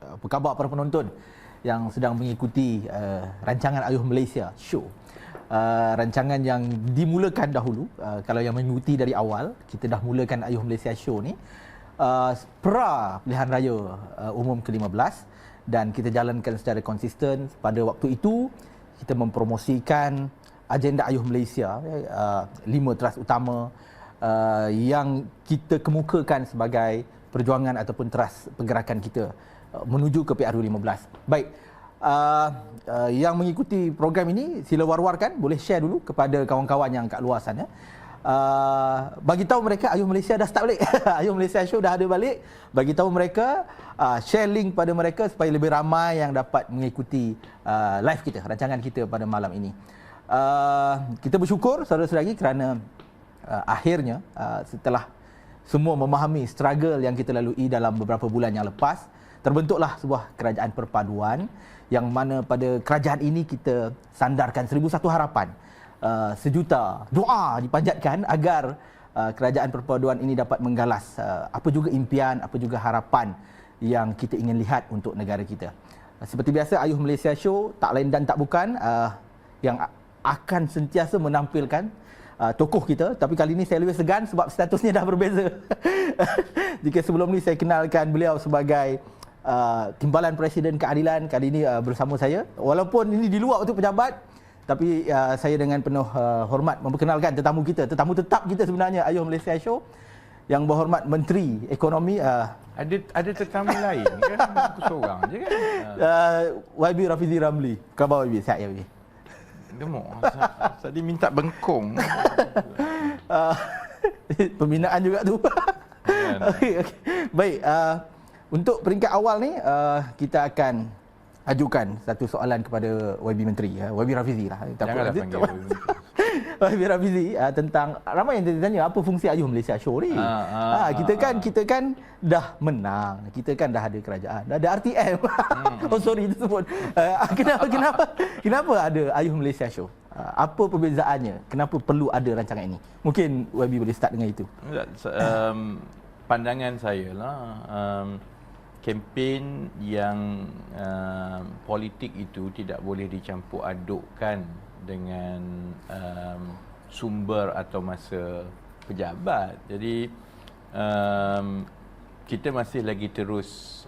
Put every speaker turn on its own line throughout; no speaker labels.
apa khabar para penonton yang sedang mengikuti rancangan Ayuh Malaysia Show. Rancangan yang dimulakan dahulu, kalau yang mengikuti dari awal, kita dah mulakan Ayuh Malaysia Show ni pra pilihan raya umum ke-15, dan kita jalankan secara konsisten. Pada waktu itu kita mempromosikan agenda Ayuh Malaysia, 5 teras utama yang kita kemukakan sebagai perjuangan ataupun teras pergerakan kita menuju ke PRU 15. Baik, yang mengikuti program ini sila war-warkan, boleh share dulu kepada kawan-kawan yang kat luar sana. Bagi tahu mereka Ayuh Malaysia dah start balik. Ayuh Malaysia Show dah ada balik. Bagi tahu mereka, share link pada mereka supaya lebih ramai yang dapat mengikuti live kita, rancangan kita pada malam ini. Kita bersyukur saudara-saudari kerana akhirnya setelah semua memahami struggle yang kita lalui dalam beberapa bulan yang lepas, terbentuklah sebuah kerajaan perpaduan yang mana pada kerajaan ini kita sandarkan 1001 harapan. Sejuta doa dipanjatkan agar kerajaan perpaduan ini dapat menggalas apa juga impian, apa juga harapan yang kita ingin lihat untuk negara kita. Seperti biasa, Ayuh Malaysia Show tak lain dan tak bukan yang akan sentiasa menampilkan tokoh kita, tapi kali ini saya lebih segan sebab statusnya dah berbeza. Jika sebelum ni saya kenalkan beliau sebagai Timbalan Presiden Keadilan, kali ini bersama saya. Walaupun ini di luar waktu pejabat, tapi saya dengan penuh hormat memperkenalkan tetamu kita, tetamu tetap kita sebenarnya Ayuh Malaysia Show, yang berhormat Menteri Ekonomi.
Ada tetamu lain kan? Aku seorang je kan?
YB Rafizi Ramli. Khabar YB? Sihat ya YB?
Gemuk. Tadi minta bengkung.
Pembinaan juga tu. Okay. Baik, untuk peringkat awal ni kita akan ajukan satu soalan kepada YB Menteri, YB Rafizi lah.
Janganlah panggil
YB Rafizi tentang, ramai yang tanya apa fungsi Ayuh Malaysia Show ni. Kita kan dah menang, kita kan dah ada kerajaan, dah ada RTM. Oh sorry tersebut. Kenapa ada Ayuh Malaysia Show? Apa perbezaannya? Kenapa perlu ada rancangan ini? Mungkin YB boleh start dengan itu.
Pandangan saya lah, kempen yang politik itu tidak boleh dicampur adukkan dengan sumber atau masa pejabat. Jadi kita masih lagi terus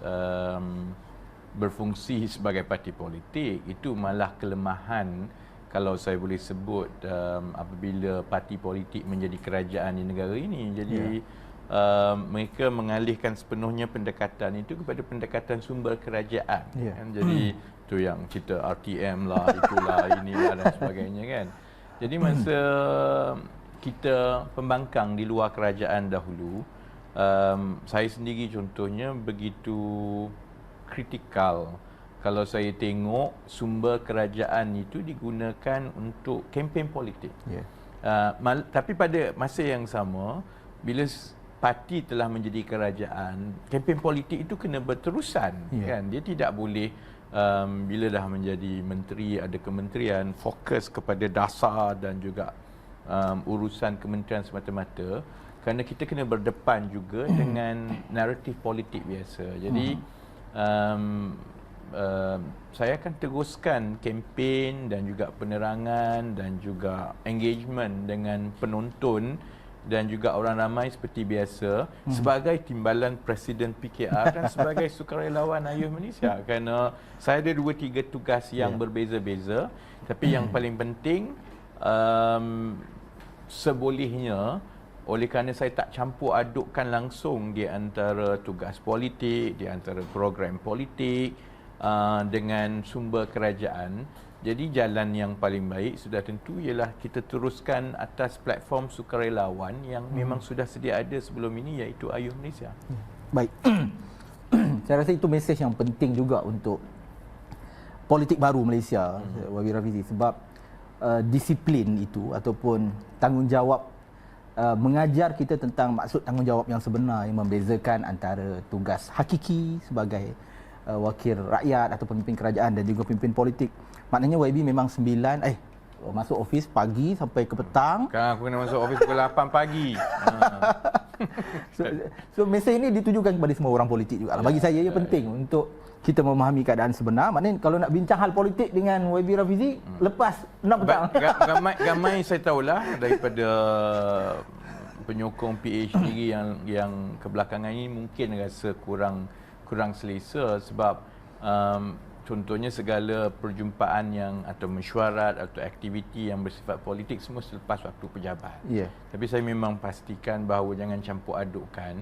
berfungsi sebagai parti politik. Itu malah kelemahan, kalau saya boleh sebut, apabila parti politik menjadi kerajaan di negara ini. Jadi mereka mengalihkan sepenuhnya pendekatan itu kepada pendekatan sumber kerajaan. Kan? Jadi tu yang cerita RTM lah, itulah, inilah dan sebagainya kan. Jadi masa kita pembangkang di luar kerajaan dahulu, saya sendiri contohnya begitu kritikal kalau saya tengok sumber kerajaan itu digunakan untuk kempen politik. Tapi pada masa yang sama, bila parti telah menjadi kerajaan, kempen politik itu kena berterusan. Kan? Dia tidak boleh bila dah menjadi menteri, ada kementerian, fokus kepada dasar dan juga urusan kementerian semata-mata, kerana kita kena berdepan juga dengan naratif politik biasa. Jadi saya akan teruskan kempen dan juga penerangan dan juga engagement dengan penonton dan juga orang ramai seperti biasa, sebagai timbalan Presiden PKR dan sebagai sukarelawan Ayuh Malaysia. Kerana saya ada 2-3 tugas yang berbeza-beza, tapi yang paling penting sebolehnya, oleh kerana saya tak campur adukkan langsung di antara tugas politik, di antara program politik dengan sumber kerajaan. Jadi jalan yang paling baik sudah tentu ialah kita teruskan atas platform sukarelawan yang memang sudah sedia ada sebelum ini, iaitu Ayuh Malaysia.
Baik. Saya rasa itu mesej yang penting juga untuk politik baru Malaysia, YB Rafizi, sebab disiplin itu ataupun tanggungjawab mengajar kita tentang maksud tanggungjawab yang sebenar yang membezakan antara tugas hakiki sebagai wakil rakyat atau pemimpin kerajaan dan juga pemimpin politik. Maknanya YB memang masuk ofis pagi sampai ke petang.
Sekarang aku kena masuk ofis pukul 8 pagi.
So mesej ini ditujukan kepada semua orang politik juga. Bagi saya ia penting untuk kita memahami keadaan sebenar. Maknanya kalau nak bincang hal politik dengan YB Rafizi lepas 6 petang.
Ramai saya tahulah daripada penyokong PH sendiri yang kebelakangan ini mungkin rasa kurang selesa sebab contohnya segala perjumpaan atau mesyuarat atau aktiviti yang bersifat politik semua selepas waktu pejabat.
Yeah.
Tapi saya memang pastikan bahawa jangan campur adukkan.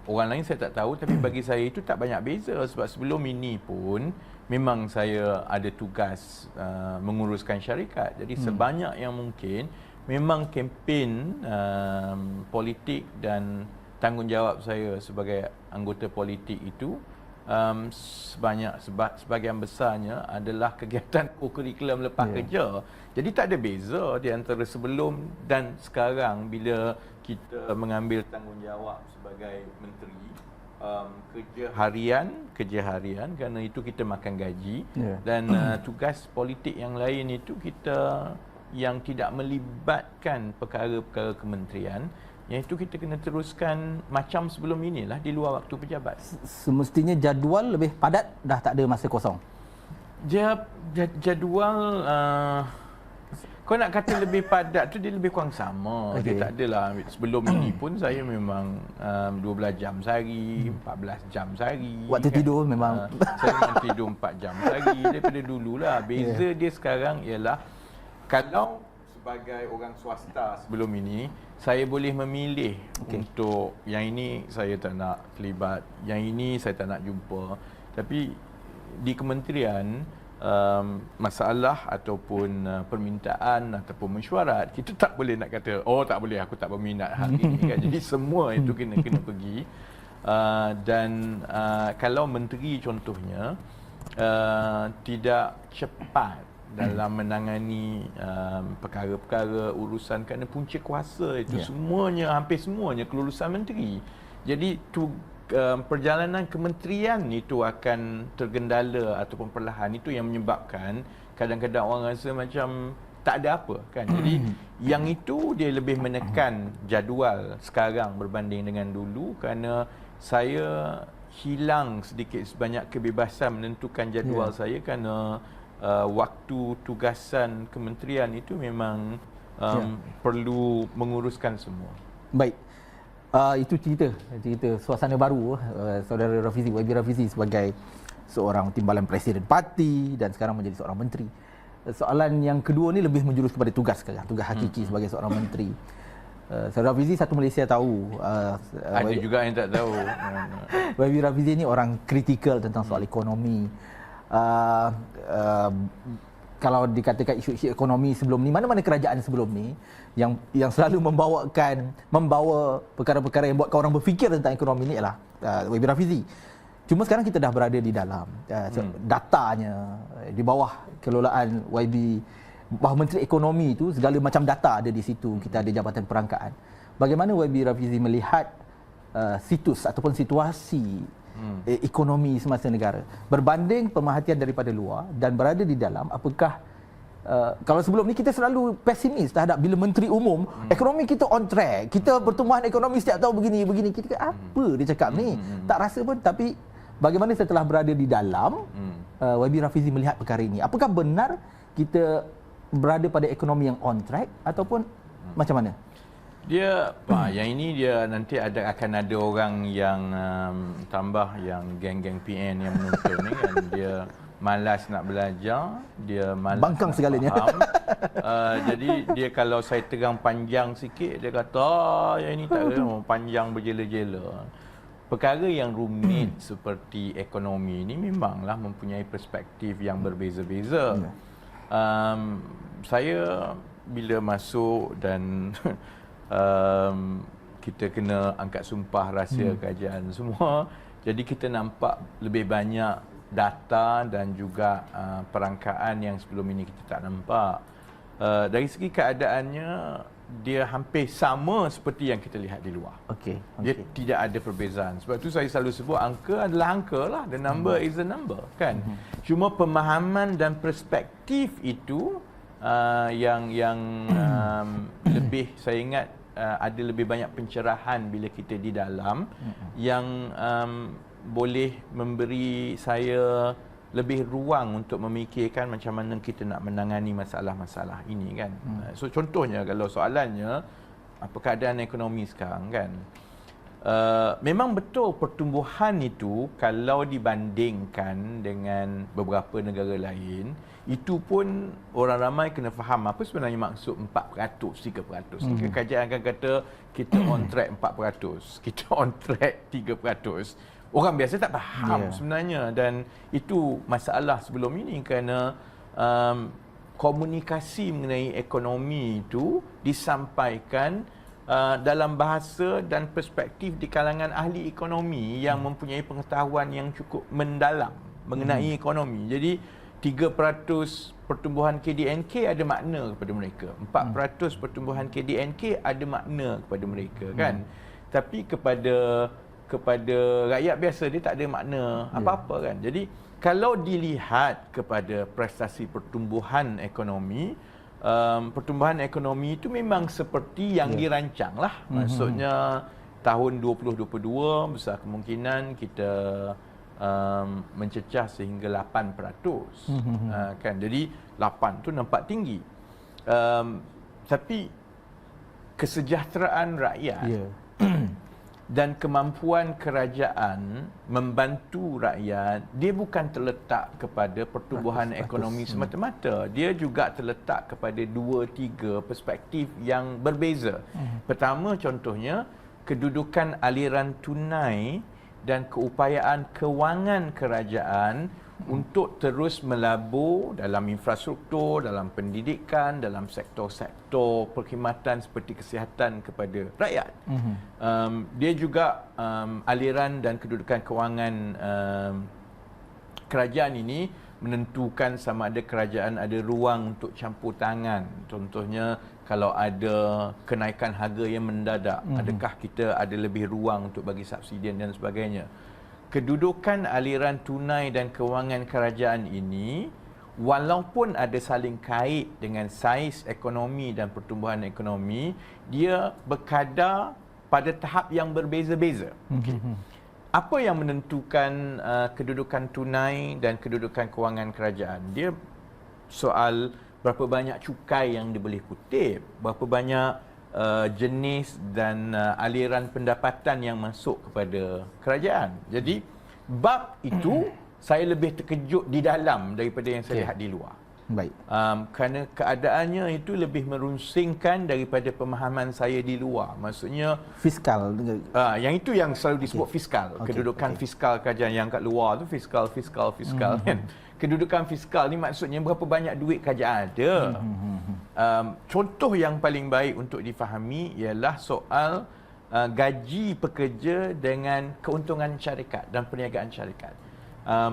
Orang lain saya tak tahu tapi bagi saya itu tak banyak beza sebab sebelum ini pun memang saya ada tugas menguruskan syarikat. Jadi sebanyak yang mungkin memang kempen politik dan tanggungjawab saya sebagai anggota politik itu sebahagian besarnya adalah kegiatan kurikulum lepas kerja. Jadi tak ada beza di antara sebelum dan sekarang bila kita mengambil tanggungjawab sebagai menteri. Kerja harian kerana itu kita makan gaji dan tugas politik yang lain itu kita yang tidak melibatkan perkara-perkara kementerian, iaitu kita kena teruskan macam sebelum inilah di luar waktu pejabat.
Semestinya jadual lebih padat, dah tak ada masa kosong.
Jadual kau nak kata lebih padat tu dia lebih kurang sama. Dia tak adalah sebelum ini pun saya memang 12 jam sehari, 14 jam sehari.
Waktu tidur memang
saya memang tidur 4 jam sehari daripada dululah. Beza dia sekarang ialah kalau sebagai orang swasta sebelum ini, saya boleh memilih untuk yang ini saya tak nak terlibat, yang ini saya tak nak jumpa. Tapi di kementerian, masalah ataupun permintaan ataupun mesyuarat, kita tak boleh nak kata, oh tak boleh, aku tak berminat hal ini. Kan? Jadi semua itu kena pergi. Dan kalau menteri contohnya tidak cepat dalam menangani perkara-perkara urusan kerana punca kuasa itu hampir semuanya kelulusan menteri. Jadi perjalanan kementerian itu akan tergendala ataupun perlahan. Itu yang menyebabkan kadang-kadang orang rasa macam tak ada apa kan. Jadi yang itu dia lebih menekan jadual sekarang berbanding dengan dulu kerana saya hilang sedikit sebanyak kebebasan menentukan jadual saya kerana waktu tugasan kementerian itu memang perlu menguruskan semua.
Baik. Itu cerita suasana baru saudara Rafizi, YB Rafizi sebagai seorang timbalan presiden parti dan sekarang menjadi seorang menteri. Soalan yang kedua ni lebih menjurus kepada tugas hakiki sebagai seorang menteri. Saudara Rafizi satu Malaysia tahu.
Ada juga yang tak tahu.
YB Rafizi ni orang kritikal tentang soal ekonomi. Kalau dikatakan isu-isu ekonomi sebelum ni, mana-mana kerajaan sebelum ni yang selalu membawa perkara-perkara yang buatkan orang berfikir tentang ekonomi ni ialah YB Rafizi. Cuma sekarang kita dah berada di dalam datanya di bawah kelolaan YB, bawah Menteri Ekonomi itu segala macam data ada di situ. Kita ada jabatan perangkaan. Bagaimana YB Rafizi melihat situs ataupun situasi ekonomi semasa negara berbanding pemerhatian daripada luar dan berada di dalam? Apakah kalau sebelum ni kita selalu pesimis terhadap bila menteri umum ekonomi kita on track, kita pertumbuhan ekonomi setiap tahun begini, kita apa dia cakap ni, tak rasa pun. Tapi bagaimana setelah berada di dalam, YB Rafizi melihat perkara ini? Apakah benar kita berada pada ekonomi yang on track ataupun macam mana?
Yang ini dia nanti akan ada orang yang tambah yang geng-geng PN yang menonton ni kan, dia malas nak belajar, dia malas
bangkang segalanya.
Jadi dia kalau saya terang panjang sikit dia kata yang ini tak ada, panjang berjela-jela. Perkara yang rumit seperti ekonomi ini memanglah mempunyai perspektif yang berbeza-beza. Saya bila masuk dan kita kena angkat sumpah rahsia kerajaan semua, jadi kita nampak lebih banyak data dan juga perangkaan yang sebelum ini kita tak nampak. Dari segi keadaannya dia hampir sama seperti yang kita lihat di luar. Dia tidak ada perbezaan. Sebab tu saya selalu sebut angka adalah angka lah. The number is a number kan. Cuma pemahaman dan perspektif itu yang lebih saya ingat ada lebih banyak pencerahan bila kita di dalam yang boleh memberi saya lebih ruang untuk memikirkan macam mana kita nak menangani masalah-masalah ini kan. So contohnya kalau soalannya apa keadaan ekonomi sekarang kan. Memang betul pertumbuhan itu kalau dibandingkan dengan beberapa negara lain, itu pun orang ramai kena faham apa sebenarnya maksud 4%, 3%. Kajian akan kata kita on track 4%, kita on track 3%. Orang biasa tak faham sebenarnya, dan itu masalah sebelum ini kerana komunikasi mengenai ekonomi itu disampaikan dalam bahasa dan perspektif di kalangan ahli ekonomi yang mempunyai pengetahuan yang cukup mendalam mengenai ekonomi. Jadi 3% pertumbuhan KDNK ada makna kepada mereka. 4% pertumbuhan KDNK ada makna kepada mereka kan. Tapi kepada rakyat biasa dia tak ada makna apa-apa kan. Jadi kalau dilihat kepada prestasi pertumbuhan ekonomi, pertumbuhan ekonomi itu memang seperti yang dirancang lah. Maksudnya tahun 2022 besar kemungkinan kita mencecah sehingga 8%. Kan? Jadi 8 tu nampak tinggi. Tapi kesejahteraan rakyat dan kemampuan kerajaan membantu rakyat, dia bukan terletak kepada pertumbuhan ekonomi semata-mata. Dia juga terletak kepada 2-3 perspektif yang berbeza. Pertama contohnya, kedudukan aliran tunai dan keupayaan kewangan kerajaan untuk terus melabur dalam infrastruktur, dalam pendidikan, dalam sektor-sektor perkhidmatan seperti kesihatan kepada rakyat. Dia juga aliran dan kedudukan kewangan kerajaan ini menentukan sama ada kerajaan ada ruang untuk campur tangan. Contohnya kalau ada kenaikan harga yang mendadak, adakah kita ada lebih ruang untuk bagi subsidi dan sebagainya. Kedudukan aliran tunai dan kewangan kerajaan ini walaupun ada saling kait dengan saiz ekonomi dan pertumbuhan ekonomi, dia berkadar pada tahap yang berbeza-beza. Apa yang menentukan kedudukan tunai dan kedudukan kewangan kerajaan? Dia soal berapa banyak cukai yang dia boleh kutip, berapa banyak jenis dan aliran pendapatan yang masuk kepada kerajaan. Jadi bab itu saya lebih terkejut di dalam daripada yang saya lihat di luar.
Baik.
Kerana keadaannya itu lebih merunsingkan daripada pemahaman saya di luar. Maksudnya
fiskal.
Yang itu yang selalu disebut fiskal. Kedudukan fiskal kerajaan yang kat luar tu fiskal kan. Kedudukan fiskal ni maksudnya berapa banyak duit kerajaan ada. Contoh yang paling baik untuk difahami ialah soal gaji pekerja dengan keuntungan syarikat dan perniagaan syarikat.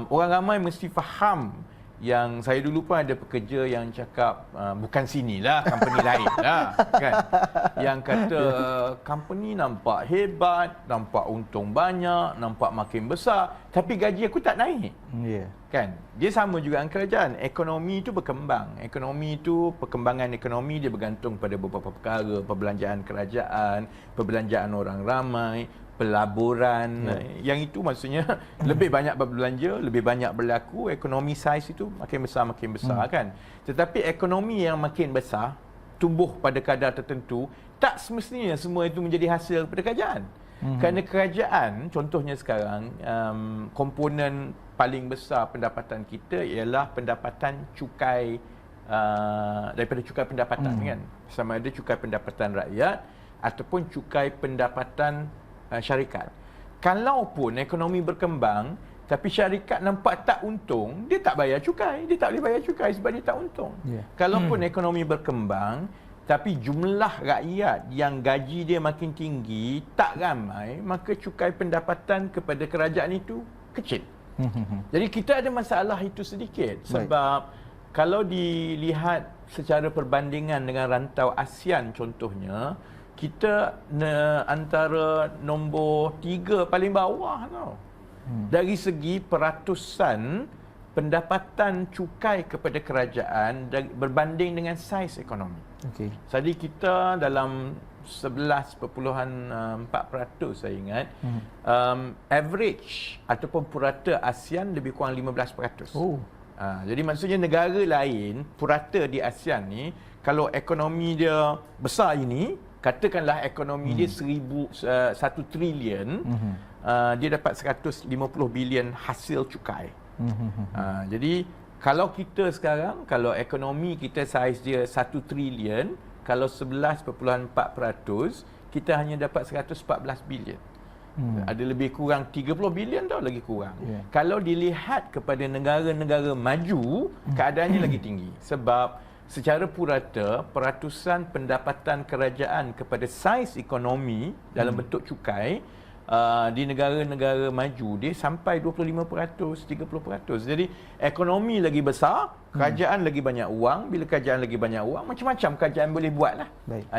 Orang ramai mesti faham yang saya dulu pun ada pekerja yang cakap bukan sinilah, company lain lah kan, yang kata company nampak hebat, nampak untung banyak, nampak makin besar, tapi gaji aku tak naik. Kan, dia sama juga dengan kerajaan. Ekonomi itu berkembang, perkembangan ekonomi dia bergantung pada beberapa perkara, perbelanjaan kerajaan, perbelanjaan orang ramai, pelaburan, yang itu maksudnya lebih banyak berbelanja, lebih banyak berlaku, ekonomi saiz itu makin besar kan. Tetapi ekonomi yang makin besar, tumbuh pada kadar tertentu, tak semestinya semua itu menjadi hasil daripada kerajaan. Kerana kerajaan, contohnya sekarang, komponen paling besar pendapatan kita ialah pendapatan cukai, daripada cukai pendapatan kan. Sama ada cukai pendapatan rakyat ataupun cukai pendapatan syarikat. Kalaupun ekonomi berkembang tapi syarikat nampak tak untung, dia tak bayar cukai. Dia tak boleh bayar cukai sebab dia tak untung. Kalaupun ekonomi berkembang tapi jumlah rakyat yang gaji dia makin tinggi, tak ramai, maka cukai pendapatan kepada kerajaan itu kecil. Jadi kita ada masalah itu sedikit. Sebab kalau dilihat secara perbandingan dengan rantau ASEAN contohnya, kita antara nombor 3 paling bawah tau. Dari segi peratusan pendapatan cukai kepada kerajaan berbanding dengan saiz ekonomi. Jadi kita dalam 11.4% saya ingat. Average ataupun purata ASEAN lebih kurang 15%. Jadi maksudnya negara lain, purata di ASEAN ni, kalau ekonomi dia besar ini, katakanlah ekonomi dia 1 trilion, dia dapat 150 bilion hasil cukai. Jadi kalau kita sekarang, kalau ekonomi kita saiz dia 1 trilion, kalau 11.4%, kita hanya dapat 114 bilion. Ada lebih kurang 30 bilion tau, lagi kurang. Kalau dilihat kepada negara-negara maju, keadaannya lagi tinggi. Sebab secara purata, peratusan pendapatan kerajaan kepada saiz ekonomi dalam bentuk cukai di negara-negara maju dia sampai 25%, 30%. Jadi ekonomi lagi besar, kerajaan lagi banyak uang. Bila kerajaan lagi banyak uang, macam-macam kerajaan boleh buat lah.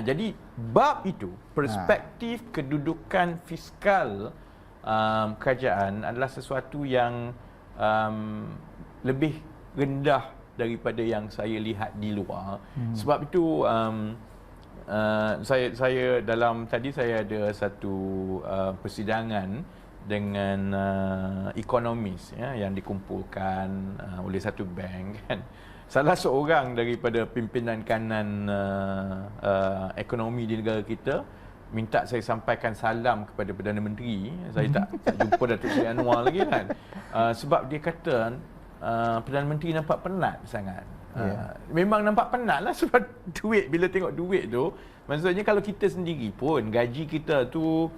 Jadi bab itu, perspektif kedudukan fiskal kerajaan adalah sesuatu yang lebih rendah daripada yang saya lihat di luar. Sebab itu saya dalam tadi saya ada satu persidangan dengan ekonomis yang dikumpulkan oleh satu bank kan. Salah seorang daripada pimpinan kanan ekonomi di negara kita minta saya sampaikan salam kepada Perdana Menteri. Saya tak jumpa Datuk Seri Anwar lagi kan. Sebab dia kata Perdana Menteri nampak penat sangat. Memang nampak penat lah sebab duit, bila tengok duit tu, maksudnya kalau kita sendiri pun gaji kita tu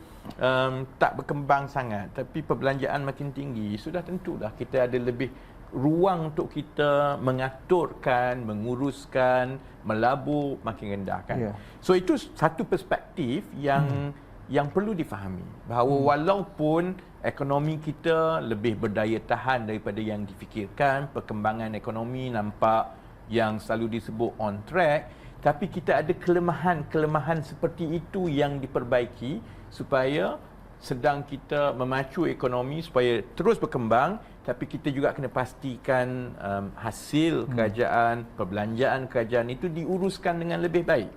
tak berkembang sangat, tapi perbelanjaan makin tinggi, sudah tentulah kita ada lebih ruang untuk kita mengaturkan, menguruskan, melabur makin rendah kan. So itu satu perspektif yang perlu difahami, bahawa walaupun ekonomi kita lebih berdaya tahan daripada yang difikirkan, perkembangan ekonomi nampak yang selalu disebut on track, tapi kita ada kelemahan-kelemahan seperti itu yang diperbaiki supaya sedang kita memacu ekonomi supaya terus berkembang, tapi kita juga kena pastikan hasil kerajaan, perbelanjaan kerajaan itu diuruskan dengan lebih baik.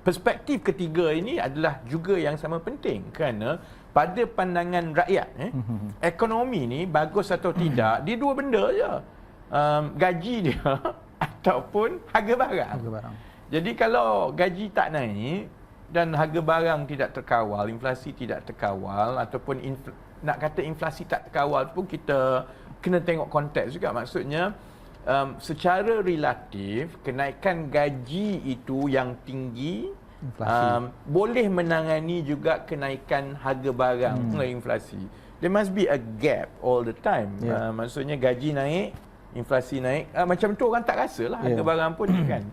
Perspektif ketiga ini adalah juga yang sama penting, kerana pada pandangan rakyat, ekonomi ni bagus atau tidak, dia dua benda je. Gaji dia ataupun harga barang. Jadi kalau gaji tak naik dan harga barang tidak terkawal, inflasi tidak terkawal, ataupun nak kata inflasi tak terkawal pun kita kena tengok konteks juga. Maksudnya secara relatif kenaikan gaji itu yang tinggi boleh menangani juga kenaikan harga barang inflasi. There must be a gap all the time. Maksudnya gaji naik, inflasi naik, macam tu orang tak rasa lah harga barang pun kan.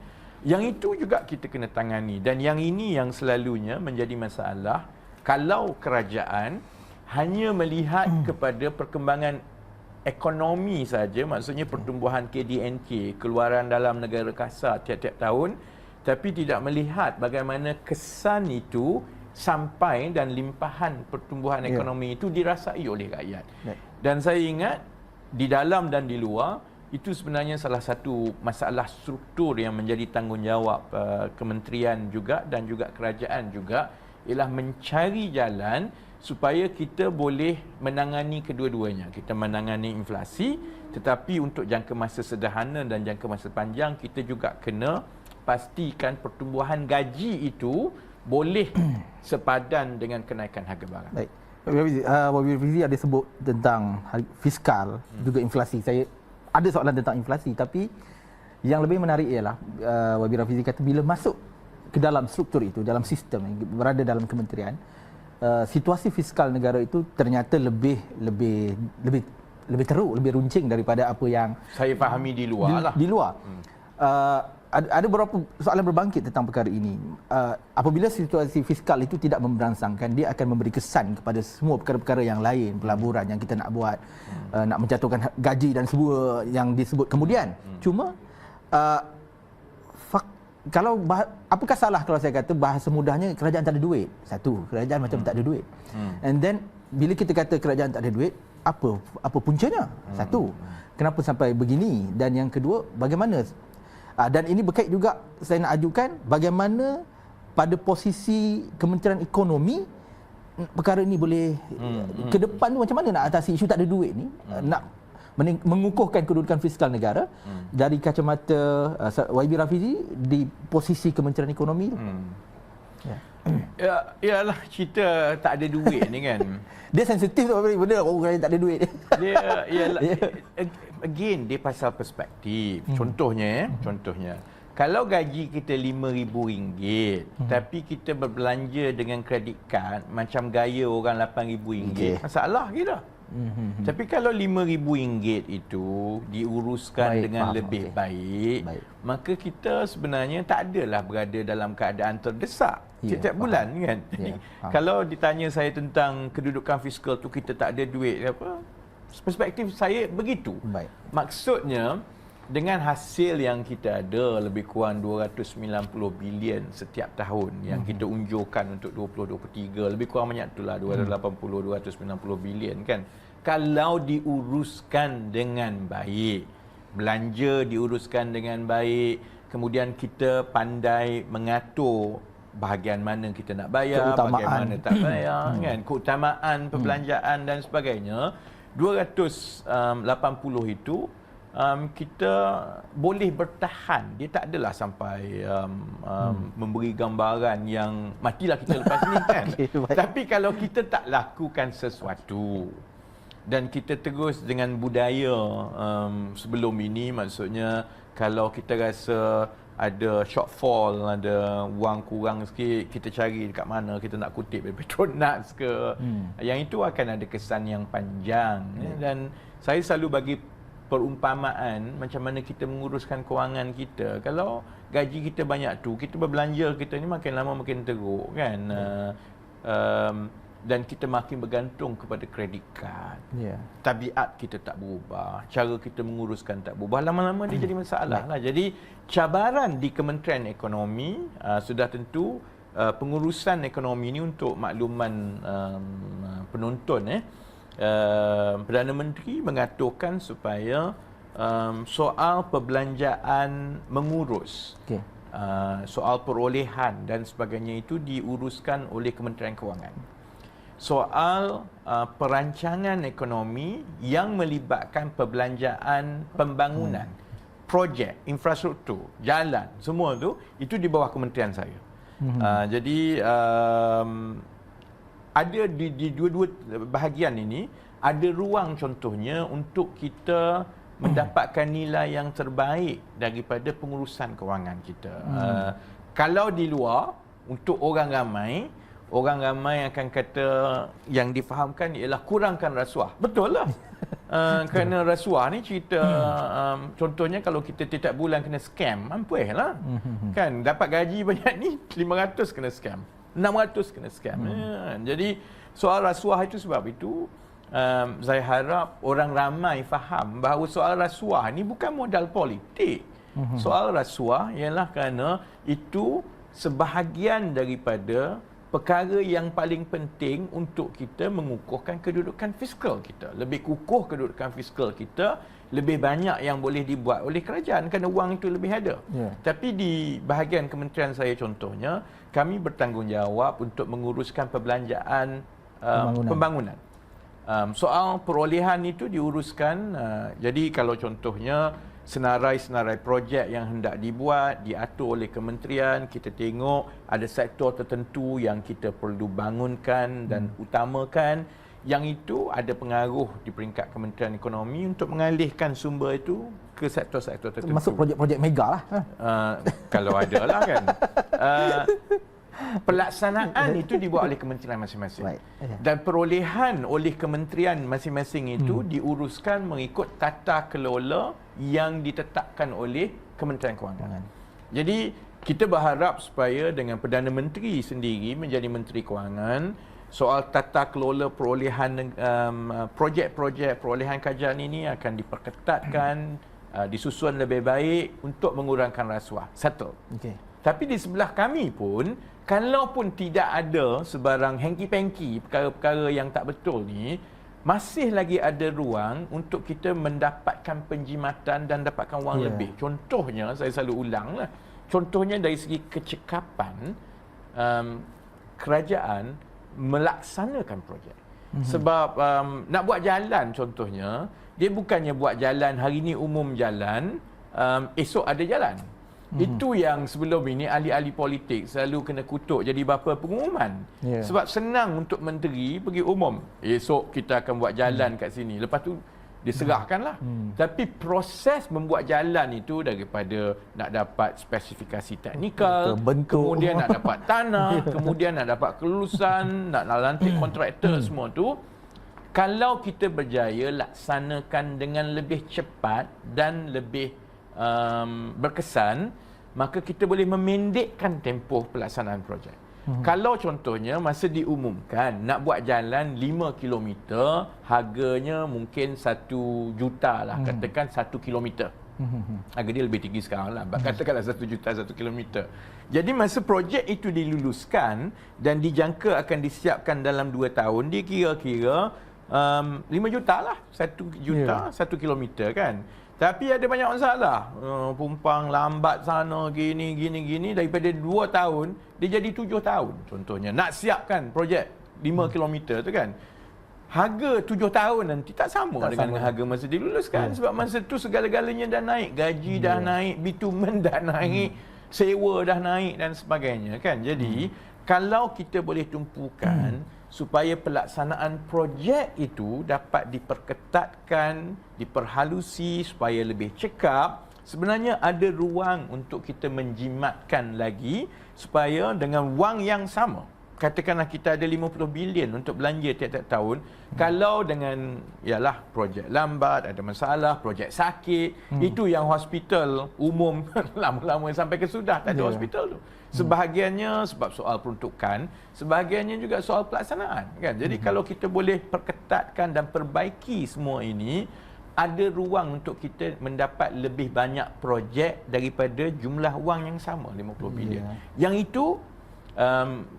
Yang itu juga kita kena tangani, dan yang ini yang selalunya menjadi masalah kalau kerajaan hanya melihat kepada perkembangan ekonomi saja, maksudnya pertumbuhan KDNK, keluaran dalam negara kasar tiap-tiap tahun, tapi tidak melihat bagaimana kesan itu sampai dan limpahan pertumbuhan ekonomi itu dirasai oleh rakyat. Dan saya ingat di dalam dan di luar, itu sebenarnya salah satu masalah struktur yang menjadi tanggungjawab kementerian juga dan juga kerajaan juga, ialah mencari jalan supaya kita boleh menangani kedua-duanya. Kita menangani inflasi, tetapi untuk jangka masa sederhana dan jangka masa panjang kita juga kena pastikan pertumbuhan gaji itu boleh sepadan dengan kenaikan harga barang. Baik.
Wabi Rafizi ada sebut tentang fiskal juga inflasi. Saya ada soalan tentang inflasi, tapi yang lebih menarik ialah Wabi Rafizi kata bila masuk ke dalam struktur itu, dalam sistem yang berada dalam kementerian, situasi fiskal negara itu ternyata lebih teruk, lebih runcing daripada apa yang
saya fahami di luar.
Ada beberapa soalan berbangkit tentang perkara ini. Apabila situasi fiskal itu tidak memberangsangkan, dia akan memberi kesan kepada semua perkara-perkara yang lain, pelaburan yang kita nak buat, nak menjatuhkan gaji dan semua yang disebut kemudian. Cuma kalau apakah salah kalau saya kata bahasa mudahnya kerajaan tak ada duit? Satu, kerajaan macam tak ada duit. And then bila kita kata kerajaan tak ada duit, apa puncanya? Satu, kenapa sampai begini? Dan yang kedua, bagaimana? Dan ini berkait juga saya nak ajukan bagaimana pada posisi Kementerian Ekonomi, perkara ni boleh ke depan tu macam mana nak atasi isu tak ada duit ni, nak mengukuhkan kedudukan fiskal negara dari kacamata YB Rafizi di posisi Kementerian Ekonomi tu.
Yalah, cerita tak ada duit ni kan.
Dia sensitif tu benda orang yang tak ada duit.
Dia ialah again dia pasal perspektif. Contohnya kalau gaji kita RM5,000 tapi kita berbelanja dengan kredit kad macam gaya orang RM8,000, masalah kita. Tapi kalau RM5,000 itu diuruskan dengan lebih baik, maka kita sebenarnya tak adalah berada dalam keadaan terdesak setiap bulan kan. Kalau ditanya saya tentang kedudukan fiskal tu kita tak ada duit apa, perspektif saya begitu. Maksudnya dengan hasil yang kita ada lebih kurang 290 bilion setiap tahun yang kita unjurkan untuk 2023, lebih kurang banyak itulah 290 bilion kan. Kalau diuruskan dengan baik, belanja diuruskan dengan baik, kemudian kita pandai mengatur bahagian mana kita nak bayar, bahagian mana tak bayar kan, keutamaan perbelanjaan dan sebagainya, 280 itu kita boleh bertahan. Dia tak adalah sampai memberi gambaran yang matilah kita lepas ni kan. Tapi kalau kita tak lakukan sesuatu dan kita terus dengan budaya sebelum ini, maksudnya kalau kita rasa ada shortfall, ada wang kurang sikit, kita cari dekat mana kita nak kutip Petronas ke, yang itu akan ada kesan yang panjang. Dan saya selalu bagi perumpamaan macam mana kita menguruskan kewangan kita. Kalau gaji kita banyak tu, kita berbelanja kita ni makin lama makin teruk kan. Dan kita makin bergantung kepada kredit kad. Tabiat kita tak berubah, cara kita menguruskan tak berubah, lama-lama dia jadi masalah lah. Jadi cabaran di Kementerian Ekonomi sudah tentu pengurusan ekonomi ni, untuk makluman penonton, Perdana Menteri mengaturkan supaya soal perbelanjaan mengurus, soal perolehan dan sebagainya itu diuruskan oleh Kementerian Kewangan. Soal perancangan ekonomi yang melibatkan perbelanjaan pembangunan, projek, infrastruktur, jalan, semua itu di bawah kementerian saya. Jadi ada di dua-dua bahagian ini ada ruang contohnya untuk kita mendapatkan nilai yang terbaik daripada pengurusan kewangan kita. Kalau di luar, untuk orang ramai akan kata yang difahamkan ialah kurangkan rasuah. Betul lah. Kerana rasuah ni cerita contohnya kalau kita setiap bulan kena scam, mampuih lah. Kan dapat gaji banyak ni 500 kena scam, 600 kena scam. Jadi soal rasuah itu, sebab itu saya harap orang ramai faham bahawa soal rasuah ni bukan modal politik. Soal rasuah ialah kerana itu sebahagian daripada perkara yang paling penting untuk kita mengukuhkan kedudukan fiskal kita. Lebih kukuh kedudukan fiskal kita, lebih banyak yang boleh dibuat oleh kerajaan kerana wang itu lebih ada. Tapi di bahagian kementerian saya contohnya, kami bertanggungjawab untuk menguruskan perbelanjaan pembangunan. Soal perolehan itu diuruskan. Jadi kalau contohnya senarai-senarai projek yang hendak dibuat, diatur oleh kementerian, kita tengok ada sektor tertentu yang kita perlu bangunkan dan utamakan, yang itu ada pengaruh di peringkat Kementerian Ekonomi untuk mengalihkan sumber itu ke sektor-sektor tertentu.
Masuk projek-projek mega lah.
Kalau ada lah kan. Pelaksanaan itu dibuat oleh kementerian masing-masing. Dan perolehan oleh kementerian masing-masing itu diuruskan mengikut tata kelola yang ditetapkan oleh Kementerian Kewangan. Jadi kita berharap supaya dengan Perdana Menteri sendiri menjadi Menteri Kewangan, soal tata kelola perolehan projek-projek perolehan kerajaan ini akan diperketatkan, disusun lebih baik untuk mengurangkan rasuah. Settle. Tapi di sebelah kami pun, kalaupun tidak ada sebarang hengki-pengki, perkara-perkara yang tak betul ni, masih lagi ada ruang untuk kita mendapatkan penjimatan dan dapatkan wang lebih. Contohnya, saya selalu ulang lah, contohnya dari segi kecekapan, kerajaan melaksanakan projek. Sebab nak buat jalan contohnya, dia bukannya buat jalan hari ni umum jalan, esok ada jalan. Itu yang sebelum ini ahli-ahli politik selalu kena kutuk jadi bapa pengumuman. Sebab senang untuk menteri pergi umum, esok kita akan buat jalan kat sini, lepas tu diserahkanlah. Tapi proses membuat jalan itu daripada nak dapat spesifikasi teknikal, kemudian nak dapat tanah, kemudian nak dapat kelulusan, nak lantik kontraktor, semua tu kalau kita berjaya laksanakan dengan lebih cepat dan lebih berkesan, maka kita boleh memendekkan tempoh pelaksanaan projek. Kalau contohnya masa diumumkan nak buat jalan 5 km, harganya mungkin 1 juta lah, katakan 1 km. Harga dia lebih tinggi sekarang lah, katakanlah 1 juta 1 km. Jadi masa projek itu diluluskan dan dijangka akan disiapkan dalam 2 tahun, dia kira-kira 5 juta lah, 1 juta 1 km kan. Tapi ada banyak masalah, pumpang lambat sana, gini, daripada 2 tahun, dia jadi 7 tahun contohnya. Nak siapkan projek 5 km tu kan. Harga 7 tahun nanti tak sama dengan harga masa diluluskan. Sebab masa tu segala-galanya dah naik. Gaji dah naik, bitumen dah naik, sewa dah naik dan sebagainya kan. Jadi, kalau kita boleh tumpukan supaya pelaksanaan projek itu dapat diperketatkan, diperhalusi supaya lebih cekap, sebenarnya ada ruang untuk kita menjimatkan lagi supaya dengan wang yang sama. Katakanlah kita ada 50 bilion untuk belanja tiap-tiap tahun. Kalau dengan ialah projek lambat, ada masalah, projek sakit, itu yang hospital umum lama-lama sampai ke sudah tak ada hospital tu. Sebahagiannya sebab soal peruntukan, sebahagiannya juga soal pelaksanaan kan. Jadi kalau kita boleh perketatkan dan perbaiki semua ini, ada ruang untuk kita mendapat lebih banyak projek daripada jumlah wang yang sama 50 bilion. Yang itu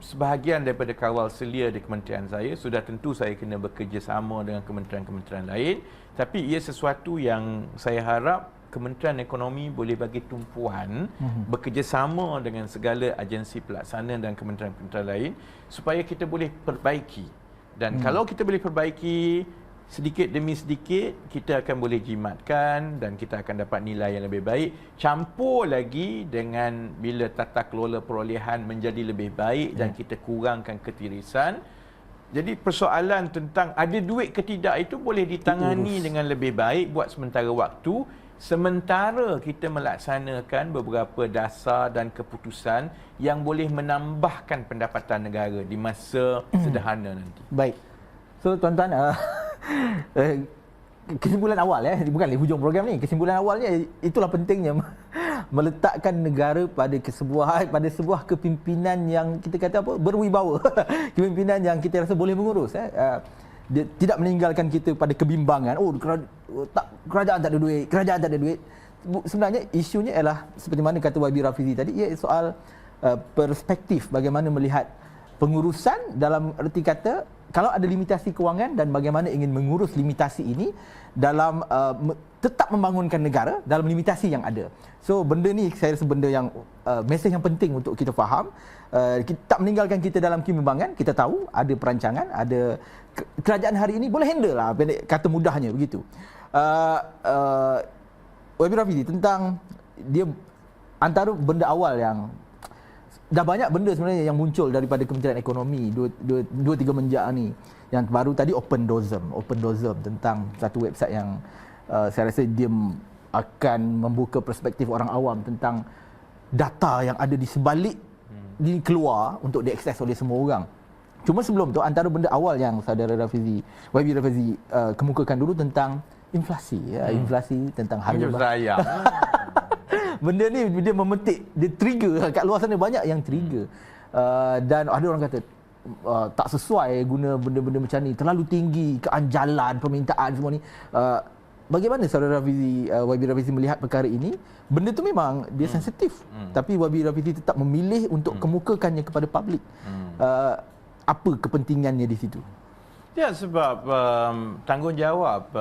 sebahagian daripada kawal selia di kementerian saya, sudah tentu saya kena bekerjasama dengan kementerian-kementerian lain, tapi ia sesuatu yang saya harap Kementerian Ekonomi boleh bagi tumpuan bekerjasama dengan segala agensi pelaksana dan kementerian-kementerian lain supaya kita boleh perbaiki. Dan kalau kita boleh perbaiki sedikit demi sedikit, kita akan boleh jimatkan dan kita akan dapat nilai yang lebih baik. Campur lagi dengan bila tata kelola perolehan menjadi lebih baik dan kita kurangkan ketirisan. Jadi persoalan tentang ada duit ke tidak itu boleh ditangani dengan lebih baik buat sementara waktu, sementara kita melaksanakan beberapa dasar dan keputusan yang boleh menambahkan pendapatan negara di masa sederhana nanti.
Baik. So tuan-tuan, kesimpulan awal bukan hujung program ni, kesimpulan awalnya itulah pentingnya meletakkan negara pada sebuah kepimpinan yang kita kata apa, berwibawa. Kepimpinan yang kita rasa boleh mengurus. Dia tidak meninggalkan kita pada kebimbangan. Kerajaan tak ada duit. Sebenarnya isunya ialah seperti mana kata YB Rafizi tadi, ia soal perspektif bagaimana melihat pengurusan dalam erti kata kalau ada limitasi kewangan dan bagaimana ingin mengurus limitasi ini dalam tetap membangunkan negara dalam limitasi yang ada. So benda ni saya rasa benda yang mesej yang penting untuk kita faham. Kita tak meninggalkan kita dalam kebimbangan. Kita tahu ada perancangan, ada kerajaan hari ini boleh handle lah, pendek kata mudahnya begitu. YB Rafizi tentang dia antara benda awal yang dah banyak benda sebenarnya yang muncul daripada Kementerian Ekonomi 2-3 menjak ni. Yang baru tadi OpenDOSM tentang satu website yang saya rasa dia akan membuka perspektif orang awam tentang data yang ada di sebalik ini keluar untuk diakses oleh semua orang. Cuma sebelum tu antara benda awal yang saudara YB Rafizi kemukakan dulu tentang inflasi, inflasi tentang harga
sayang.
Benda ni dia memetik, dia trigger kat luar sana, banyak yang trigger. Dan ada orang kata tak sesuai guna benda-benda macam ni, terlalu tinggi keanjalan permintaan semua ni. Bagaimana saudara YB Rafizi melihat perkara ini? Benda tu memang dia sensitif, tapi YB Rafizi tetap memilih untuk kemukakannya kepada publik. Apa kepentingannya di situ?
Ya, sebab tanggungjawab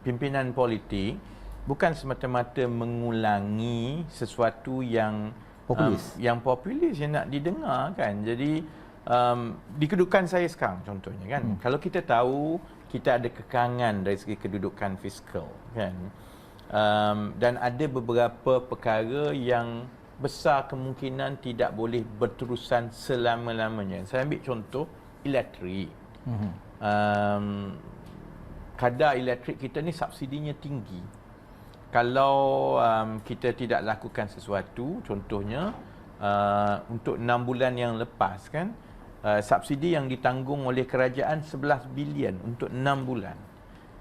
pimpinan politik bukan semata-mata mengulangi sesuatu yang
Populis.
yang populis yang nak didengar kan. Jadi di kedudukan saya sekarang contohnya kan, kalau kita tahu kita ada kekangan dari segi kedudukan fiskal kan, dan ada beberapa perkara yang besar kemungkinan tidak boleh berterusan selama-lamanya. Saya ambil contoh elektrik. Kadar elektrik kita ni subsidinya tinggi. Kalau kita tidak lakukan sesuatu, contohnya untuk 6 bulan yang lepas kan, subsidi yang ditanggung oleh kerajaan 11 bilion untuk 6 bulan.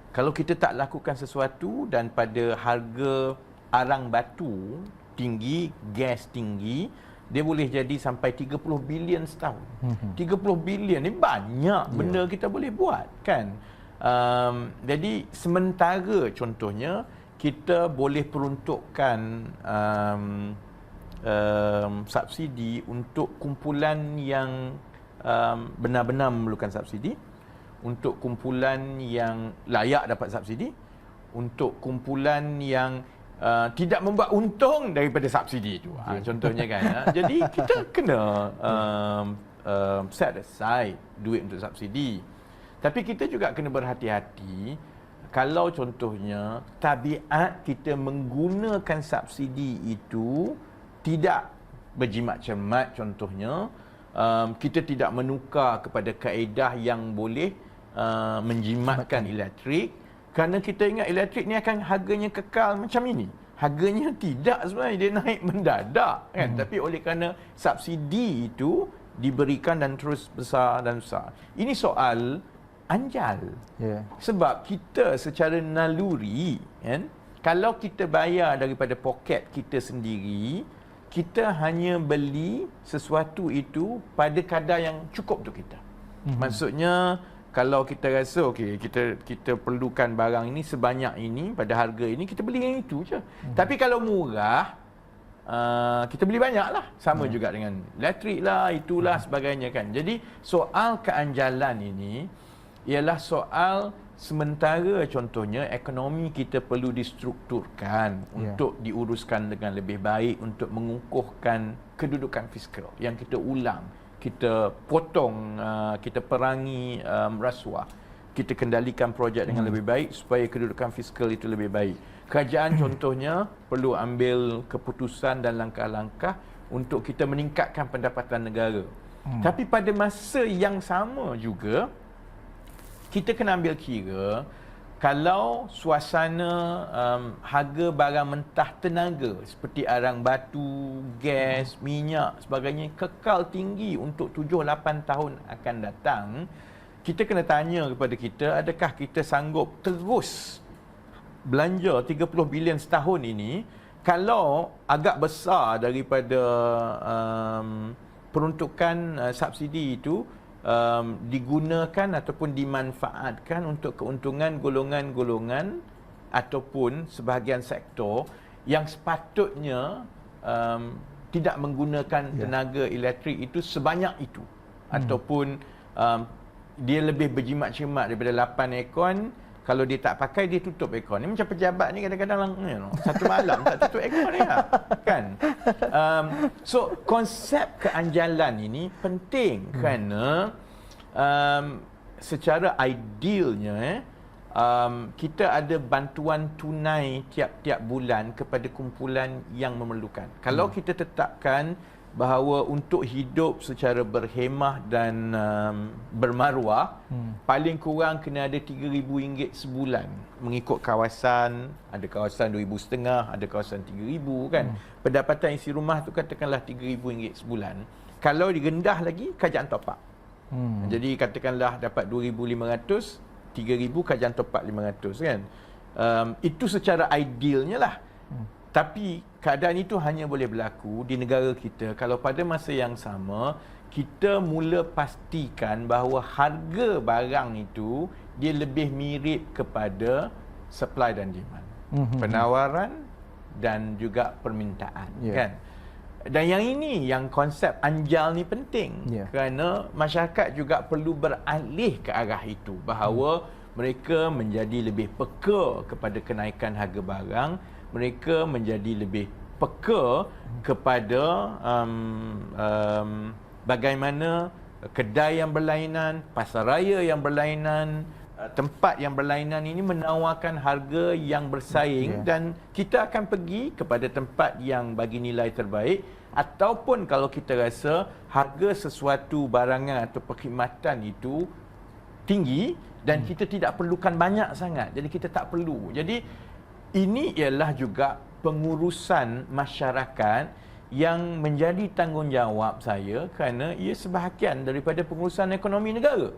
Kalau kita tak lakukan sesuatu dan pada harga arang batu tinggi, gas tinggi, dia boleh jadi sampai 30 bilion setahun. 30 bilion ni banyak benda kita boleh buat kan. Jadi sementara contohnya kita boleh peruntukkan subsidi untuk kumpulan yang benar-benar memerlukan subsidi, untuk kumpulan yang layak dapat subsidi, untuk kumpulan yang tidak membuat untung daripada subsidi itu. Contohnya kan. Jadi kita kena set aside duit untuk subsidi. Tapi kita juga kena berhati-hati kalau contohnya tabiat kita menggunakan subsidi itu tidak berjimat cermat, contohnya kita tidak menukar kepada kaedah yang boleh menjimatkan elektrik. Kerana kita ingat elektrik ni akan harganya kekal macam ini. Harganya tidak sebenarnya, dia naik mendadak kan. Tapi oleh kerana subsidi itu diberikan dan terus besar dan besar. Ini soal anjal. Sebab kita secara naluri kan, kalau kita bayar daripada poket kita sendiri, kita hanya beli sesuatu itu pada kadar yang cukup untuk kita. Maksudnya kalau kita rasa okey, kita perlukan barang ini sebanyak ini pada harga ini, kita beli yang itu je. Tapi kalau murah, kita beli banyak lah. Sama juga dengan elektrik lah, itulah sebagainya kan. Jadi soal keanjalan ini ialah soal sementara contohnya ekonomi kita perlu distrukturkan untuk diuruskan dengan lebih baik, untuk mengukuhkan kedudukan fiskal yang kita ulang, kita potong, kita perangi rasuah, kita kendalikan projek dengan lebih baik supaya kedudukan fiskal itu lebih baik. Kerajaan contohnya perlu ambil keputusan dan langkah-langkah untuk kita meningkatkan pendapatan negara. Tapi pada masa yang sama juga kita kena ambil kira kalau suasana harga barang mentah tenaga seperti arang batu, gas, minyak sebagainya kekal tinggi untuk 7-8 tahun akan datang, kita kena tanya kepada kita, adakah kita sanggup terus belanja 30 bilion setahun ini kalau agak besar daripada peruntukan subsidi itu digunakan ataupun dimanfaatkan untuk keuntungan golongan-golongan ataupun sebahagian sektor yang sepatutnya tidak menggunakan tenaga elektrik itu sebanyak itu, ataupun dia lebih berjimat cermat daripada 8 aircon. Kalau dia tak pakai, dia tutup aircon. Ni macam pejabat ni kadang-kadang satu malam tak tutup aircon ni lah, kan. So konsep keanjalan ini penting kerana secara idealnya kita ada bantuan tunai tiap-tiap bulan kepada kumpulan yang memerlukan. Kalau kita tetapkan bahawa untuk hidup secara berhemah dan bermaruah paling kurang kena ada RM3,000 sebulan mengikut kawasan. Ada kawasan RM2,500, ada kawasan RM3,000 kan. Pendapatan isi rumah tu katakanlah RM3,000 sebulan. Kalau direndah lagi, kerajaan top up. Jadi katakanlah dapat RM2,500, RM3,000 kerajaan top up RM500 kan. Itu secara idealnya lah. Tapi keadaan itu hanya boleh berlaku di negara kita kalau pada masa yang sama kita mula pastikan bahawa harga barang itu dia lebih mirip kepada supply dan demand, penawaran dan juga permintaan, kan. Dan yang ini yang konsep anjal ni penting kerana masyarakat juga perlu beralih ke arah itu, bahawa mereka menjadi lebih peka kepada kenaikan harga barang, mereka menjadi lebih peka kepada bagaimana kedai yang berlainan, pasaraya yang berlainan, tempat yang berlainan ini menawarkan harga yang bersaing, dan kita akan pergi kepada tempat yang bagi nilai terbaik, ataupun kalau kita rasa harga sesuatu barangan atau perkhidmatan itu tinggi dan kita tidak perlukan banyak sangat, jadi kita tak perlu. Jadi ini ialah juga pengurusan masyarakat yang menjadi tanggungjawab saya, kerana ia sebahagian daripada pengurusan ekonomi negara.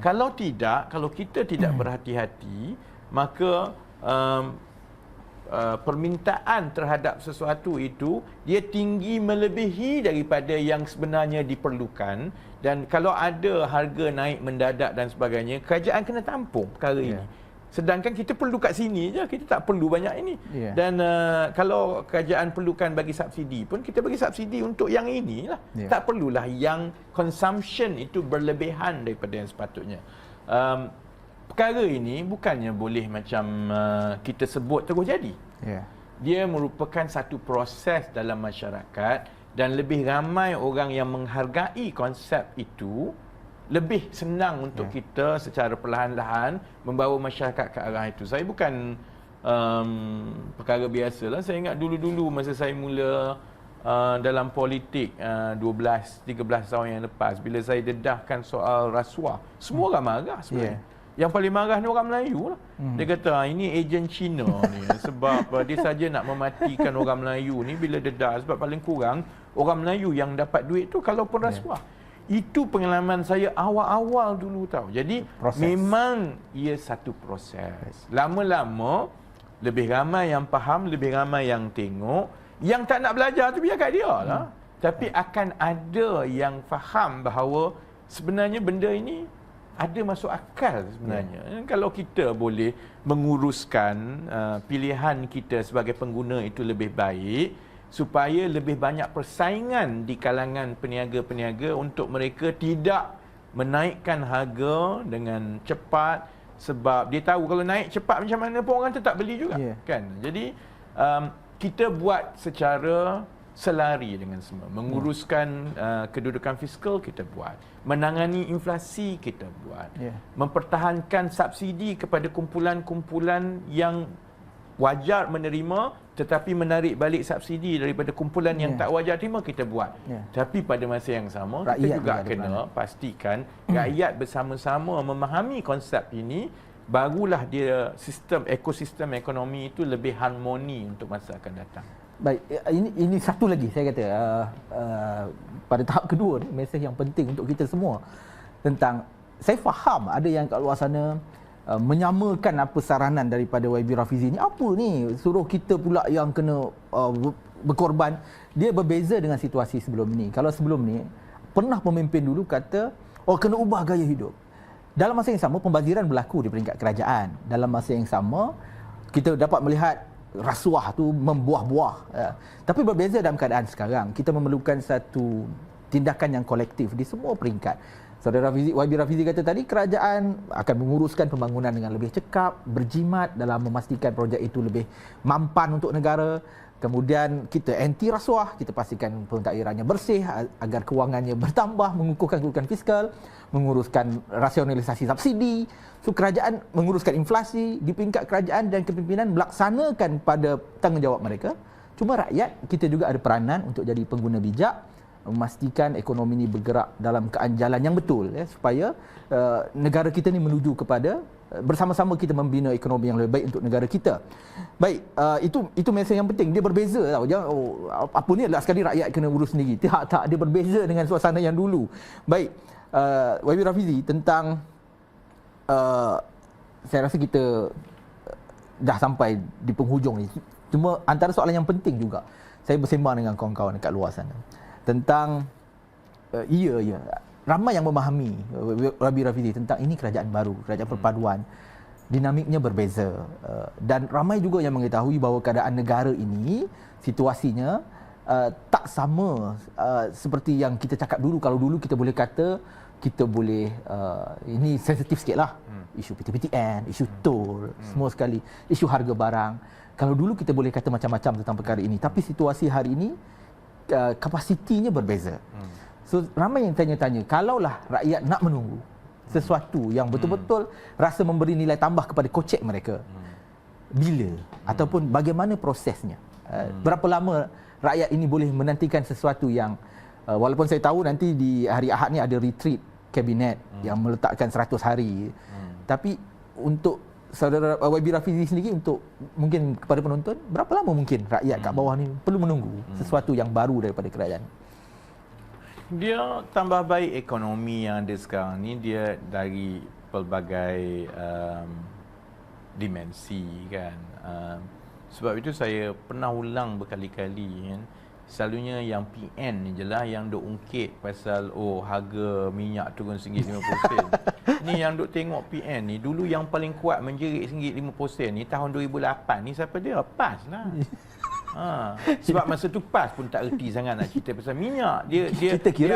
Kalau tidak, kalau kita tidak berhati-hati, maka permintaan terhadap sesuatu itu dia tinggi melebihi daripada yang sebenarnya diperlukan, dan kalau ada harga naik mendadak dan sebagainya, kerajaan kena tampung perkara ini. Sedangkan kita perlu kat sini je, kita tak perlu banyak ini. Dan kalau kerajaan perlukan bagi subsidi pun, kita bagi subsidi untuk yang ini lah. Tak perlulah yang consumption itu berlebihan daripada yang sepatutnya. Perkara ini bukannya boleh macam kita sebut terus jadi. Dia merupakan satu proses dalam masyarakat, dan lebih ramai orang yang menghargai konsep itu, lebih senang untuk kita secara perlahan-lahan membawa masyarakat ke arah itu. Saya bukan perkara biasalah. Saya ingat dulu-dulu masa saya mula dalam politik 12-13 tahun yang lepas, bila saya dedahkan soal rasuah, semua orang marah sebenarnya. Yang paling marah ni orang Melayu lah. Dia kata ini ejen Cina ni, sebab dia saja nak mematikan orang Melayu ni bila dedah, sebab paling kurang orang Melayu yang dapat duit tu kalau pun rasuah. Itu pengalaman saya awal-awal dulu tahu. Jadi memang ia satu proses. Lama-lama lebih ramai yang faham, lebih ramai yang tengok. Yang tak nak belajar tu biar kat dia lah. Tapi akan ada yang faham bahawa sebenarnya benda ini ada masuk akal sebenarnya. Kalau kita boleh menguruskan pilihan kita sebagai pengguna itu lebih baik, supaya lebih banyak persaingan di kalangan peniaga-peniaga untuk mereka tidak menaikkan harga dengan cepat, sebab dia tahu kalau naik cepat macam mana pun orang tetap beli juga, kan. Jadi kita buat secara selari dengan semua. Menguruskan kedudukan fiskal kita buat, menangani inflasi kita buat, mempertahankan subsidi kepada kumpulan-kumpulan yang wajar menerima, tetapi menarik balik subsidi daripada kumpulan yang tak wajar terima, kita buat. Tapi pada masa yang sama, rakyat kita juga kena pastikan rakyat bersama-sama memahami konsep ini, barulah dia ekosistem ekonomi itu lebih harmoni untuk masa akan datang.
Baik, ini satu lagi saya kata pada tahap kedua ni, mesej yang penting untuk kita semua tentang, saya faham ada yang kat luar sana menyamakan apa saranan daripada YB Rafizi ni, apa ni suruh kita pula yang kena berkorban. Dia berbeza dengan situasi sebelum ni. Kalau sebelum ni pernah pemimpin dulu kata kena ubah gaya hidup. Dalam masa yang sama pembaziran berlaku di peringkat kerajaan. Dalam masa yang sama kita dapat melihat rasuah tu membuah-buah. Tapi berbeza dalam keadaan sekarang. Kita memerlukan satu tindakan yang kolektif di semua peringkat. Saudara YB Rafizi kata tadi, kerajaan akan menguruskan pembangunan dengan lebih cekap, berjimat dalam memastikan projek itu lebih mampan untuk negara. Kemudian kita anti rasuah, kita pastikan pentakdirannya bersih agar kewangannya bertambah, mengukuhkan kedudukan fiskal, menguruskan rasionalisasi subsidi. So kerajaan menguruskan inflasi, di peringkat kerajaan dan kepimpinan melaksanakan pada tanggungjawab mereka. Cuma rakyat, kita juga ada peranan untuk jadi pengguna bijak, memastikan ekonomi ini bergerak dalam jalan yang betul, supaya negara kita ni menuju kepada bersama-sama kita membina ekonomi yang lebih baik untuk negara kita. Baik, itu mesej yang penting. Dia berbeza tau. Jangan apa ni adalah sekali rakyat kena urus sendiri. Tak, dia berbeza dengan suasana yang dulu. Baik, YB Rafizi, tentang saya rasa kita dah sampai di penghujung ni. Cuma antara soalan yang penting juga, saya bersembang dengan kawan-kawan dekat luar sana tentang ramai yang memahami YB Rafizi tentang ini kerajaan baru, kerajaan perpaduan, dinamiknya berbeza, dan ramai juga yang mengetahui bahawa keadaan negara ini situasinya tak sama seperti yang kita cakap dulu. Kalau dulu kita boleh kata kita boleh ini sensitif sikitlah, isu PTPTN, isu tol, semua sekali, isu harga barang. Kalau dulu kita boleh kata macam-macam tentang perkara ini, tapi situasi hari ini kapasitinya berbeza. So ramai yang tanya-tanya, kalaulah rakyat nak menunggu sesuatu yang betul-betul rasa memberi nilai tambah kepada kocek mereka, bila ataupun bagaimana prosesnya? Berapa lama rakyat ini boleh menantikan sesuatu yang walaupun saya tahu nanti di hari Ahad ni ada retreat kabinet yang meletakkan 100 hari. Tapi untuk saudara YB Rafizi sendiri, untuk mungkin kepada penonton, berapa lama mungkin rakyat kat bawah ni perlu menunggu sesuatu yang baru daripada kerajaan?
Dia tambah baik ekonomi yang ada sekarang ni, dia dari pelbagai dimensi kan. Sebab itu saya pernah ulang berkali-kali kan, selalunya yang PN ni je lah yang duk ungkit pasal harga minyak turun RM1.50. Ni yang duk tengok PN ni, dulu yang paling kuat menjerit RM1.50 ni tahun 2008 ni siapa dia? PAS lah. Sebab masa tu PAS pun tak erti sangat nak cerita pasal minyak. Dia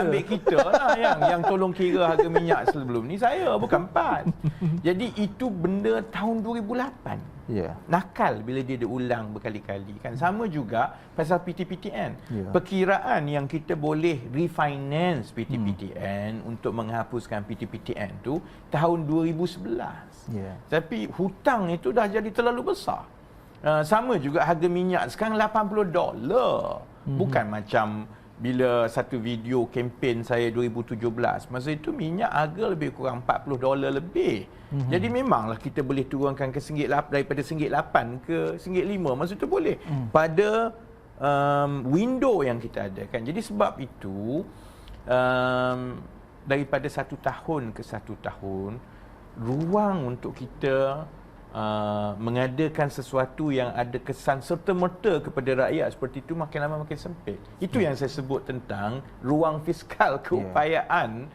ambil kita lah yang tolong kira harga minyak sebelum ni, saya bukan PAS. Jadi itu benda tahun 2008. Nakal bila dia diulang berkali-kali kan. Sama juga pasal PTPTN. Perkiraan yang kita boleh refinance PTPTN untuk menghapuskan PTPTN tu tahun 2011. Tapi hutang itu dah jadi terlalu besar. Sama juga harga minyak sekarang $80. Bukan macam bila satu video kempen saya 2017, masa itu minyak harga lebih kurang $40 lebih. Jadi memanglah kita boleh turunkan ke RM1.8 daripada RM1.8 ke RM1.5, masa itu boleh. Pada window yang kita ada kan. Jadi sebab itu daripada 1 tahun ke 1 tahun, ruang untuk kita mengadakan sesuatu yang ada kesan serta-merta kepada rakyat seperti itu makin lama makin sempit. Itu yang saya sebut tentang ruang fiskal, keupayaan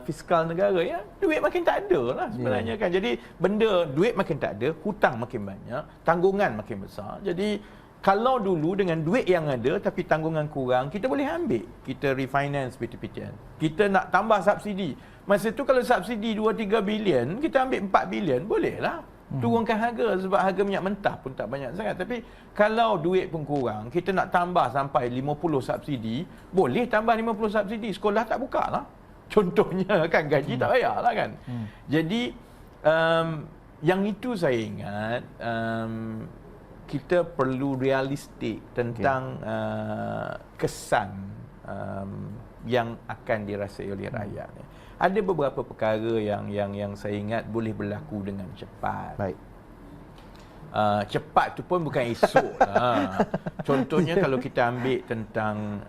fiskal negara. Ya, duit makin tak ada lah sebenarnya kan. Jadi benda duit makin tak ada, hutang makin banyak, tanggungan makin besar. Jadi kalau dulu dengan duit yang ada tapi tanggungan kurang, kita boleh ambil, kita refinance PTPTN. Kita nak tambah subsidi. Masa tu kalau subsidi 2-3 bilion, kita ambil 4 bilion, boleh lah. Turunkan harga sebab harga minyak mentah pun tak banyak sangat. Tapi kalau duit pun kurang, kita nak tambah sampai 50 subsidi, boleh tambah 50 subsidi, sekolah tak buka lah. Contohnya kan, gaji tak bayar lah kan. Jadi yang itu saya ingat, kita perlu realistik tentang kesan yang akan dirasai oleh rakyat. Ada beberapa perkara yang saya ingat boleh berlaku dengan cepat.
Baik.
Cepat tu pun bukan esok lah. Contohnya kalau kita ambil tentang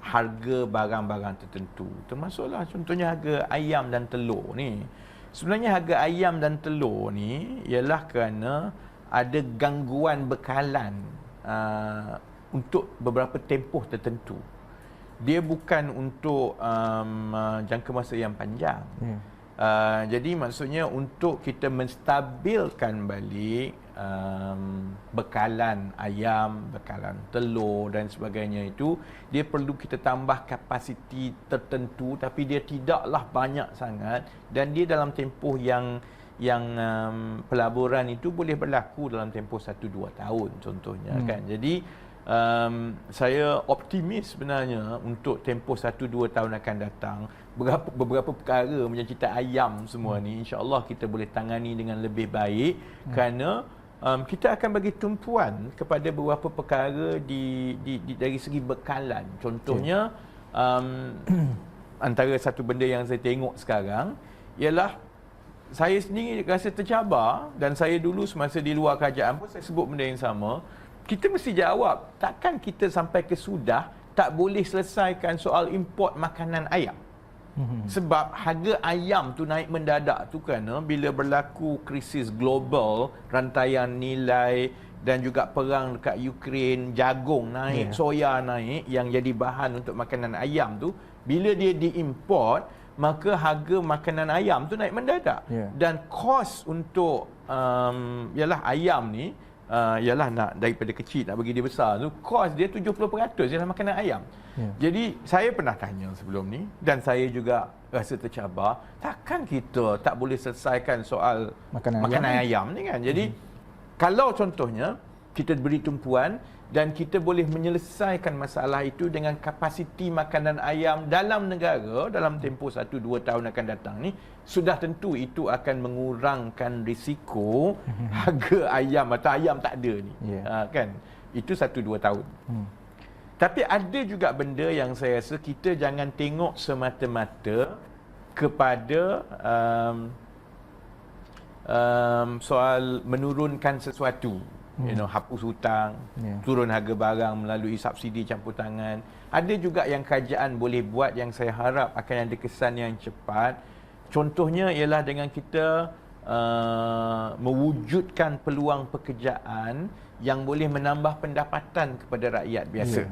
harga barang-barang tertentu, termasuklah contohnya harga ayam dan telur ni. Sebenarnya harga ayam dan telur ni ialah kerana ada gangguan bekalan untuk beberapa tempoh tertentu. Dia bukan untuk jangka masa yang panjang. Jadi maksudnya untuk kita menstabilkan balik bekalan ayam, bekalan telur dan sebagainya itu, dia perlu kita tambah kapasiti tertentu, tapi dia tidaklah banyak sangat dan dia dalam tempoh yang pelaburan itu boleh berlaku dalam tempoh 1-2 tahun contohnya kan. Jadi saya optimis sebenarnya untuk tempoh 1-2 tahun akan datang, beberapa perkara macam cerita ayam semua ni insya-Allah kita boleh tangani dengan lebih baik kerana kita akan bagi tumpuan kepada beberapa perkara dari segi bekalan. Contohnya antara satu benda yang saya tengok sekarang ialah saya sendiri rasa tercabar, dan saya dulu semasa di luar kerajaan pun saya sebut benda yang sama. Kita mesti jawab, takkan kita sampai ke sudah tak boleh selesaikan soal import makanan ayam. Sebab harga ayam tu naik mendadak tu kerana bila berlaku krisis global, rantaian nilai dan juga perang dekat Ukraine, jagung naik, soya naik yang jadi bahan untuk makanan ayam tu, bila dia diimport, maka harga makanan ayam tu naik mendadak. Dan kos untuk ialah ayam ni ialah nak daripada kecil nak bagi dia besar tu, kos dia 70% ialah makanan ayam. Jadi saya pernah tanya sebelum ni dan saya juga rasa tercabar, takkan kita tak boleh selesaikan soal makanan ayam ni kan. Jadi kalau contohnya kita beri tumpuan dan kita boleh menyelesaikan masalah itu dengan kapasiti makanan ayam dalam negara dalam tempoh 1-2 tahun akan datang ni, sudah tentu itu akan mengurangkan risiko harga ayam atau ayam tak ada ni. Kan? Itu 1-2 tahun. Tapi ada juga benda yang saya rasa kita jangan tengok semata-mata kepada soal menurunkan sesuatu. Hapus hutang, turun harga barang melalui subsidi campur tangan. Ada juga yang kerajaan boleh buat yang saya harap akan ada kesan yang cepat. Contohnya ialah dengan kita mewujudkan peluang pekerjaan yang boleh menambah pendapatan kepada rakyat biasa.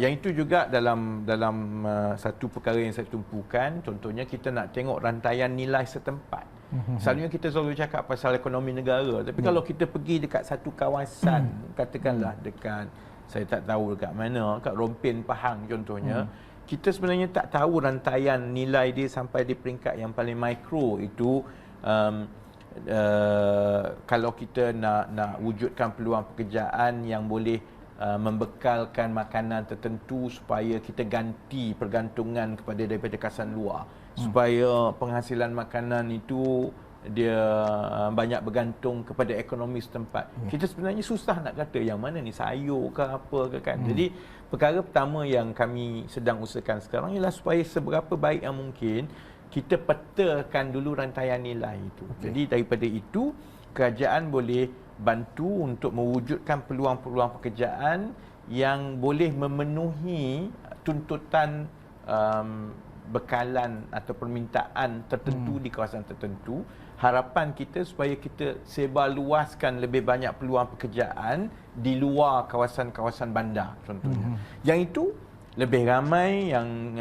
Yang itu juga dalam satu perkara yang saya tumpukan, contohnya kita nak tengok rantaian nilai setempat. Selalunya kita selalu cakap pasal ekonomi negara, tapi kalau kita pergi dekat satu kawasan, katakanlah dekat, saya tak tahu dekat mana, kat Rompin Pahang contohnya, kita sebenarnya tak tahu rantaian nilai dia sampai di peringkat yang paling mikro itu. Kalau kita nak wujudkan peluang pekerjaan yang boleh membekalkan makanan tertentu supaya kita ganti pergantungan daripada kawasan luar, supaya penghasilan makanan itu dia banyak bergantung kepada ekonomi setempat. Kita sebenarnya susah nak kata yang mana ni, sayur ke apa ke kan. Jadi perkara pertama yang kami sedang usahakan sekarang ialah supaya seberapa baik yang mungkin kita petakan dulu rantaian nilai itu. Jadi daripada itu kerajaan boleh bantu untuk mewujudkan peluang-peluang pekerjaan yang boleh memenuhi tuntutan bekalan atau permintaan tertentu di kawasan tertentu. Harapan kita supaya kita sebarluaskan lebih banyak peluang pekerjaan di luar kawasan-kawasan bandar contohnya. Yang itu lebih ramai yang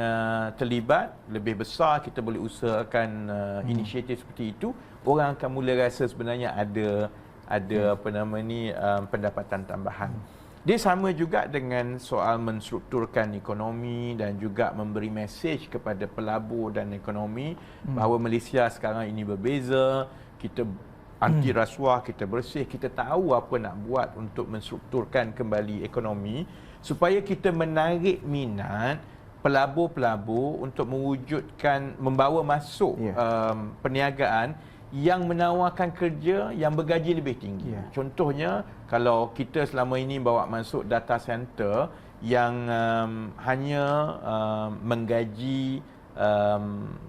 terlibat, lebih besar kita boleh usahakan inisiatif seperti itu, orang akan mula rasa sebenarnya ada pendapatan tambahan. Dia sama juga dengan soal menstrukturkan ekonomi dan juga memberi mesej kepada pelabur dan ekonomi bahawa Malaysia sekarang ini berbeza, kita anti rasuah, kita bersih, kita tahu apa nak buat untuk menstrukturkan kembali ekonomi supaya kita menarik minat pelabur-pelabur untuk mewujudkan, membawa masuk perniagaan yang menawarkan kerja yang bergaji lebih tinggi. Contohnya, kalau kita selama ini bawa masuk data center yang hanya menggaji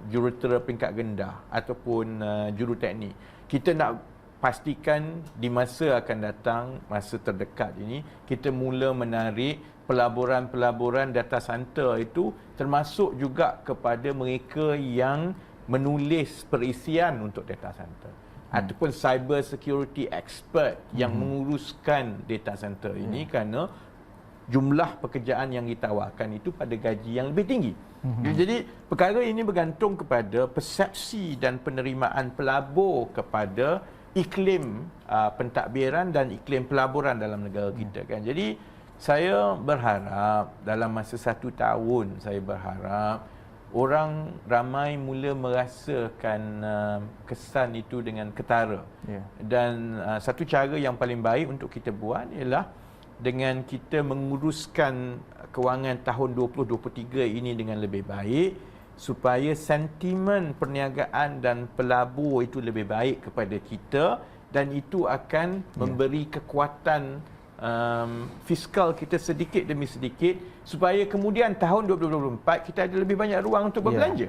jurutera peringkat rendah ataupun juruteknik, kita nak pastikan di masa akan datang, masa terdekat ini, kita mula menarik pelaburan-pelaburan data center itu, termasuk juga kepada mereka yang menulis perisian untuk data center ataupun cyber security expert yang menguruskan data center ini, kerana jumlah pekerjaan yang ditawarkan itu pada gaji yang lebih tinggi. Jadi perkara ini bergantung kepada persepsi dan penerimaan pelabur kepada iklim pentadbiran dan iklim pelaburan dalam negara kita kan. Jadi saya berharap dalam masa 1 tahun, saya berharap orang ramai mula merasakan kesan itu dengan ketara. Dan satu cara yang paling baik untuk kita buat ialah dengan kita menguruskan kewangan tahun 2023 ini dengan lebih baik, supaya sentimen perniagaan dan pelabur itu lebih baik kepada kita, dan itu akan memberi kekuatan fiskal kita sedikit demi sedikit, supaya kemudian tahun 2024 kita ada lebih banyak ruang untuk berbelanja.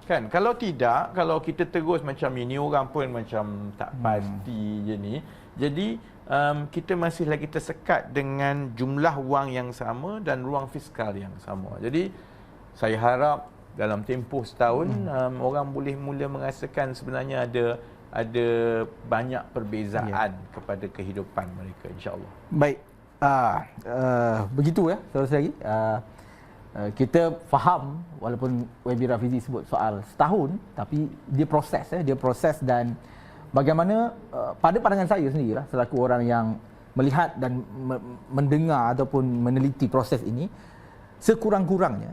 Kan? Kalau tidak, kalau kita terus macam ini, orang pun macam tak pasti je ni. Jadi kita masih lagi tersekat dengan jumlah wang yang sama dan ruang fiskal yang sama. Jadi saya harap dalam tempoh setahun orang boleh mula merasakan sebenarnya ada banyak perbezaan kepada kehidupan mereka, insya-Allah.
Baik. Begitu ya, terus lagi. Kita faham walaupun YB Rafizi sebut soal setahun, tapi dia proses dan bagaimana pada pandangan saya sendirilah selaku orang yang melihat dan mendengar ataupun meneliti proses ini, sekurang-kurangnya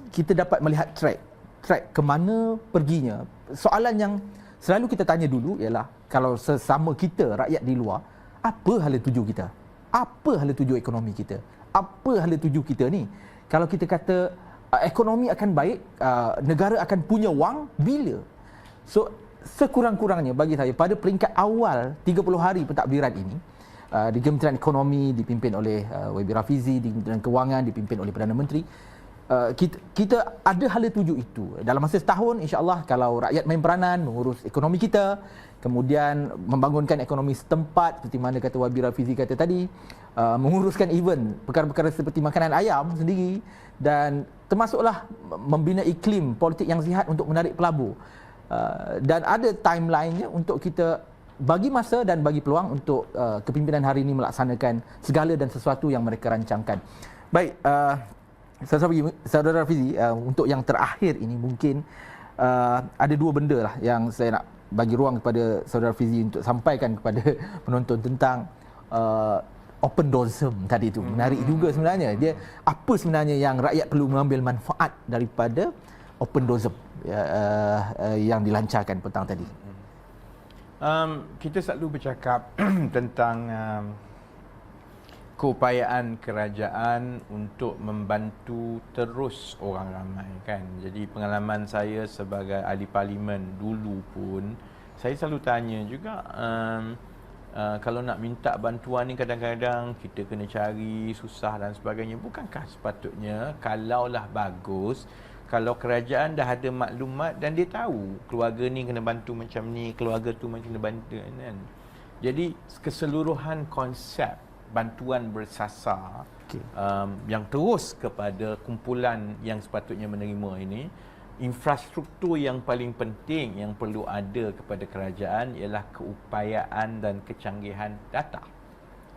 kita dapat melihat track ke mana perginya. Soalan yang selalu kita tanya dulu ialah, kalau sesama kita rakyat di luar, apa hala tuju kita? Apa hala tuju ekonomi kita? Apa hala tuju kita ni? Kalau kita kata ekonomi akan baik, negara akan punya wang bila? So sekurang-kurangnya bagi saya, pada peringkat awal 30 hari pentadbiran ini, di Kementerian Ekonomi dipimpin oleh YB Rafizi, di Kementerian Kewangan dipimpin oleh Perdana Menteri, kita ada hala tuju itu. Dalam masa setahun, insya-Allah, kalau rakyat main peranan mengurus ekonomi kita, kemudian membangunkan ekonomi setempat seperti mana kata YB Rafizi kata tadi, menguruskan even perkara-perkara seperti makanan ayam sendiri, dan termasuklah membina iklim politik yang sihat untuk menarik pelabur. Dan ada timeline-nya untuk kita bagi masa dan bagi peluang untuk kepimpinan hari ini melaksanakan segala dan sesuatu yang mereka rancangkan. Baik, Saudara Fizi, untuk yang terakhir ini mungkin ada dua benda lah yang saya nak bagi ruang kepada Saudara Fizi untuk sampaikan kepada penonton tentang open doorism tadi itu. Menarik juga sebenarnya. Dia apa sebenarnya yang rakyat perlu mengambil manfaat daripada open doorism yang dilancarkan petang tadi?
Kita selalu bercakap tentang keupayaan kerajaan untuk membantu terus orang ramai, kan. Jadi pengalaman saya sebagai ahli parlimen dulu pun, saya selalu tanya juga, kalau nak minta bantuan ni kadang-kadang kita kena cari, susah dan sebagainya. Bukankah sepatutnya kalaulah bagus, kalau kerajaan dah ada maklumat dan dia tahu keluarga ni kena bantu macam ni, keluarga tu macam kena bantu, kan. Jadi keseluruhan konsep bantuan bersasar yang terus kepada kumpulan yang sepatutnya menerima ini, infrastruktur yang paling penting yang perlu ada kepada kerajaan ialah keupayaan dan kecanggihan data.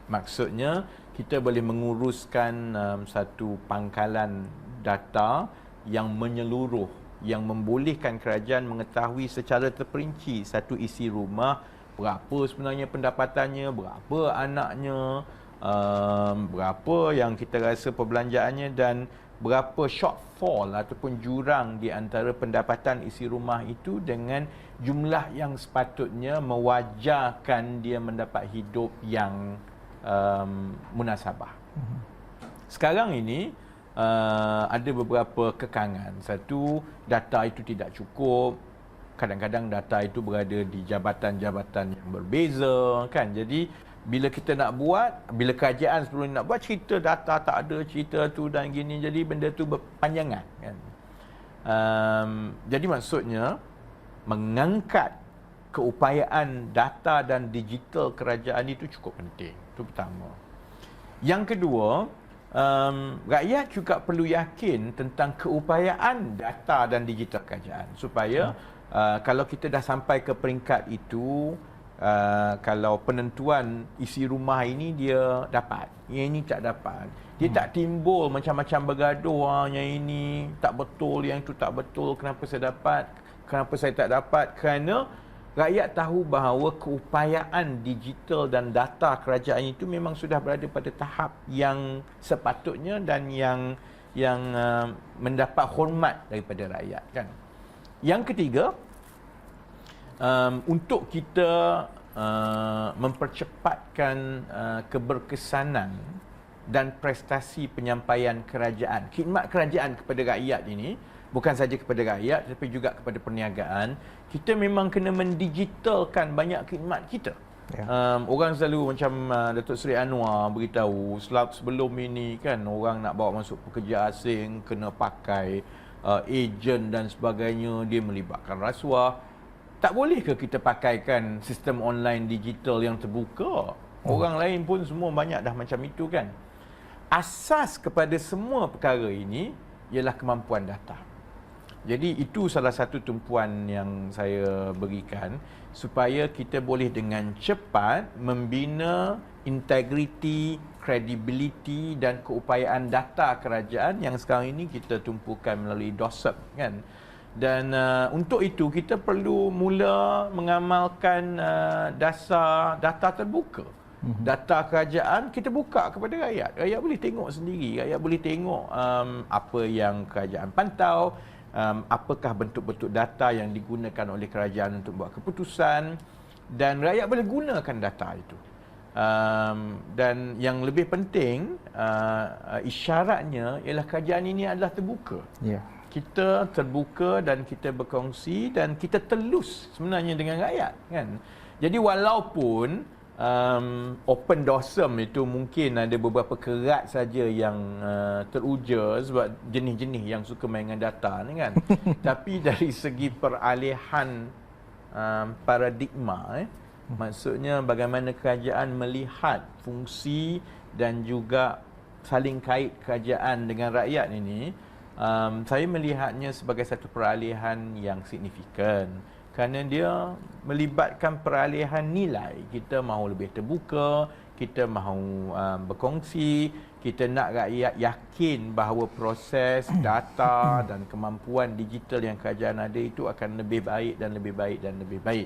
Maksudnya kita boleh menguruskan satu pangkalan data yang menyeluruh, yang membolehkan kerajaan mengetahui secara terperinci satu isi rumah, berapa sebenarnya pendapatannya, berapa anaknya, berapa yang kita rasa perbelanjaannya, dan berapa shortfall ataupun jurang di antara pendapatan isi rumah itu dengan jumlah yang sepatutnya mewajarkan dia mendapat hidup yang munasabah. Sekarang ini ada beberapa kekangan. Satu, data itu tidak cukup. Kadang-kadang data itu berada di jabatan-jabatan yang berbeza, kan. Jadi bila kita nak buat, bila kerajaan sebelum nak buat, cerita data tak ada, cerita tu dan gini, jadi benda tu berpanjangan, kan. Jadi maksudnya mengangkat keupayaan data dan digital kerajaan itu cukup penting. Itu pertama. Yang kedua, rakyat juga perlu yakin tentang keupayaan data dan digital kerajaan, supaya kalau kita dah sampai ke peringkat itu, kalau penentuan isi rumah ini dia dapat, yang ini tak dapat, dia tak timbul macam-macam bergaduh, yang ini tak betul, yang itu tak betul, kenapa saya dapat, kenapa saya tak dapat, kerana rakyat tahu bahawa keupayaan digital dan data kerajaan itu memang sudah berada pada tahap yang sepatutnya dan yang mendapat hormat daripada rakyat, kan. Yang ketiga, untuk kita mempercepatkan keberkesanan dan prestasi penyampaian kerajaan, khidmat kerajaan kepada rakyat ini, bukan saja kepada rakyat tapi juga kepada perniagaan, kita memang kena mendigitalkan banyak khidmat kita. Orang selalu macam Datuk Seri Anwar beritahu sebelum ini, kan, orang nak bawa masuk pekerja asing kena pakai ejen dan sebagainya, dia melibatkan rasuah. Tak boleh ke kita pakaikan sistem online digital yang terbuka? Orang lain pun semua banyak dah macam itu, kan. Asas kepada semua perkara ini ialah kemampuan data. Jadi itu salah satu tumpuan yang saya berikan, supaya kita boleh dengan cepat membina integriti, credibility dan keupayaan data kerajaan yang sekarang ini kita tumpukan melalui DOSEP, kan. Dan untuk itu kita perlu mula mengamalkan dasar data terbuka. Data kerajaan kita buka kepada rakyat. Rakyat boleh tengok sendiri. Rakyat boleh tengok apa yang kerajaan pantau, apakah bentuk-bentuk data yang digunakan oleh kerajaan untuk buat keputusan, dan rakyat boleh gunakan data itu. Dan yang lebih penting, isyaratnya ialah kerajaan ini adalah terbuka. Kita terbuka dan kita berkongsi dan kita telus sebenarnya dengan rakyat, kan. Jadi walaupun open dosem itu mungkin ada beberapa kerat saja yang teruja sebab jenis-jenis yang suka main dengan data ni, kan. Tapi dari segi peralihan paradigma, maksudnya bagaimana kerajaan melihat fungsi dan juga saling kait kerajaan dengan rakyat ini, saya melihatnya sebagai satu peralihan yang signifikan. Kerana dia melibatkan peralihan nilai. Kita mahu lebih terbuka, kita mahu berkongsi, kita nak rakyat yakin bahawa proses data dan kemampuan digital yang kerajaan ada itu akan lebih baik dan lebih baik dan lebih baik.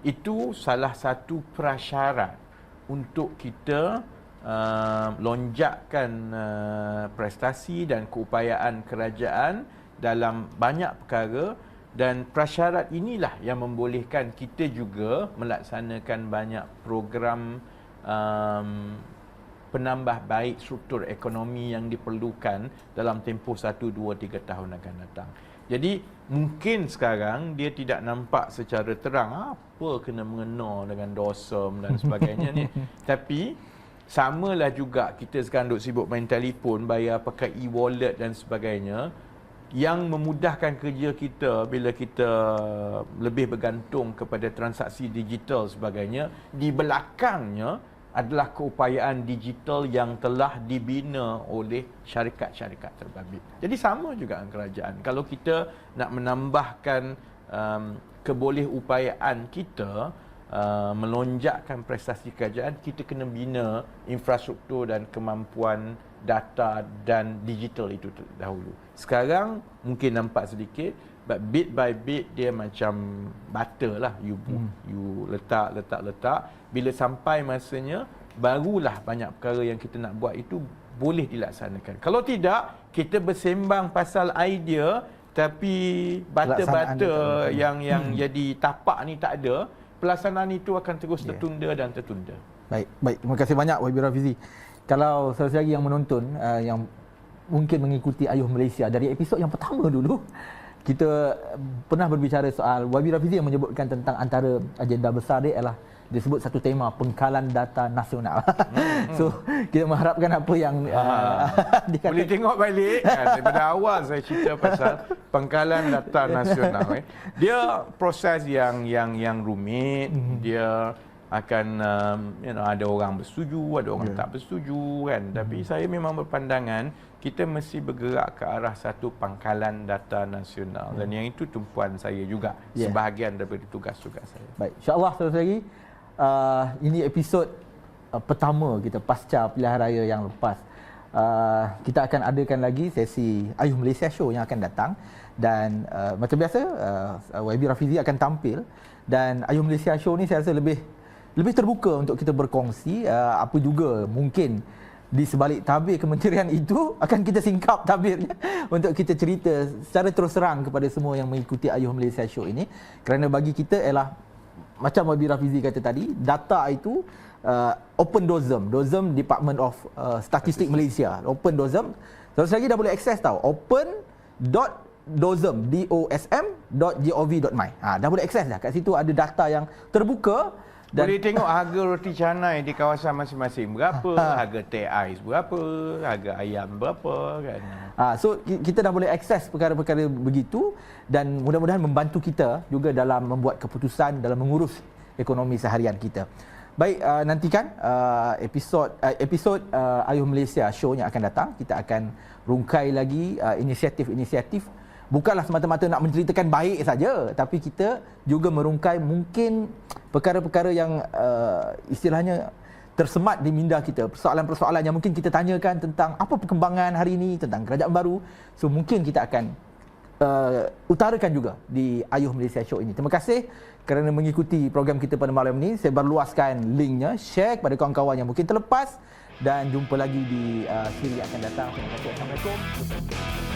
Itu salah satu prasyarat untuk kita lonjakkan prestasi dan keupayaan kerajaan dalam banyak perkara. Dan prasyarat inilah yang membolehkan kita juga melaksanakan banyak program penambah baik struktur ekonomi yang diperlukan dalam tempoh 1, 2, 3 tahun akan datang. Jadi mungkin sekarang dia tidak nampak secara terang apa kena mengena dengan dosem dan sebagainya ni. Tapi samalah juga kita sekarang duk sibuk main telefon, bayar pakai e-wallet dan sebagainya, yang memudahkan kerja kita bila kita lebih bergantung kepada transaksi digital sebagainya. Di belakangnya adalah keupayaan digital yang telah dibina oleh syarikat-syarikat terbabit. Jadi sama juga dengan kerajaan. Kalau kita nak menambahkan kebolehupayaan kita, melonjakkan prestasi kerajaan, kita kena bina infrastruktur dan kemampuan data dan digital itu dahulu. Sekarang mungkin nampak sedikit, but bit by bit dia macam butter lah. You letak. Bila sampai masanya, barulah banyak perkara yang kita nak buat itu boleh dilaksanakan. Kalau tidak, kita bersembang pasal idea tapi bata-bata yang jadi tapak ni tak ada, pelaksanaan itu akan terus tertunda dan tertunda.
Baik. Terima kasih banyak YB Rafizi. Kalau saudara lagi yang menonton yang mungkin mengikuti Ayuh Malaysia dari episod yang pertama dulu, kita pernah berbicara soal YB Rafizi yang menyebutkan tentang antara agenda besar dia ialah disebut satu tema pengkalan data nasional. So kita mengharapkan apa yang
boleh tengok balik kan, daripada awal saya cerita pasal pengkalan data nasional. Dia proses yang rumit. Dia akan ada orang bersetuju, ada orang tak bersetuju, kan. Tapi saya memang berpandangan kita mesti bergerak ke arah satu pangkalan data nasional, dan yang itu tumpuan saya juga, sebahagian daripada tugas-tugas saya.
Baik, insya-Allah saudara lagi ini episod pertama kita pasca pilihan raya yang lepas. Kita akan adakan lagi sesi Ayuh Malaysia Show yang akan datang, dan macam biasa YB Rafizi akan tampil, dan Ayuh Malaysia Show ni saya rasa lebih terbuka untuk kita berkongsi apa juga mungkin di sebalik tabir kementerian itu akan kita singkap tabirnya untuk kita cerita secara terus terang kepada semua yang mengikuti Ayuh Malaysia Show ini. Kerana bagi kita ialah macam YB Rafizi kata tadi, data itu open dosem Department of Statistik Malaysia, open dosem. Terus lagi dah boleh akses tau, open.dosem dosm.gov.my. Dah boleh akses dah. Kat situ ada data yang terbuka.
Dan boleh tengok harga roti canai di kawasan masing-masing berapa, harga teh ais berapa, harga ayam berapa, kan.
So kita dah boleh akses perkara-perkara begitu, dan mudah-mudahan membantu kita juga dalam membuat keputusan dalam mengurus ekonomi seharian kita. Baik, nantikan episod Ayuh Malaysia Show yang akan datang. Kita akan rungkai lagi inisiatif-inisiatif. Bukanlah semata-mata nak menceritakan baik saja, tapi kita juga merungkai mungkin perkara-perkara yang istilahnya tersemat di minda kita, persoalan-persoalan yang mungkin kita tanyakan tentang apa perkembangan hari ini, tentang kerajaan baru. So mungkin kita akan utarakan juga di Ayuh Malaysia Show ini. Terima kasih kerana mengikuti program kita pada malam ini. Saya berluaskan linknya, share kepada kawan-kawan yang mungkin terlepas, dan jumpa lagi di siri akan datang. Terima kasih. Assalamualaikum.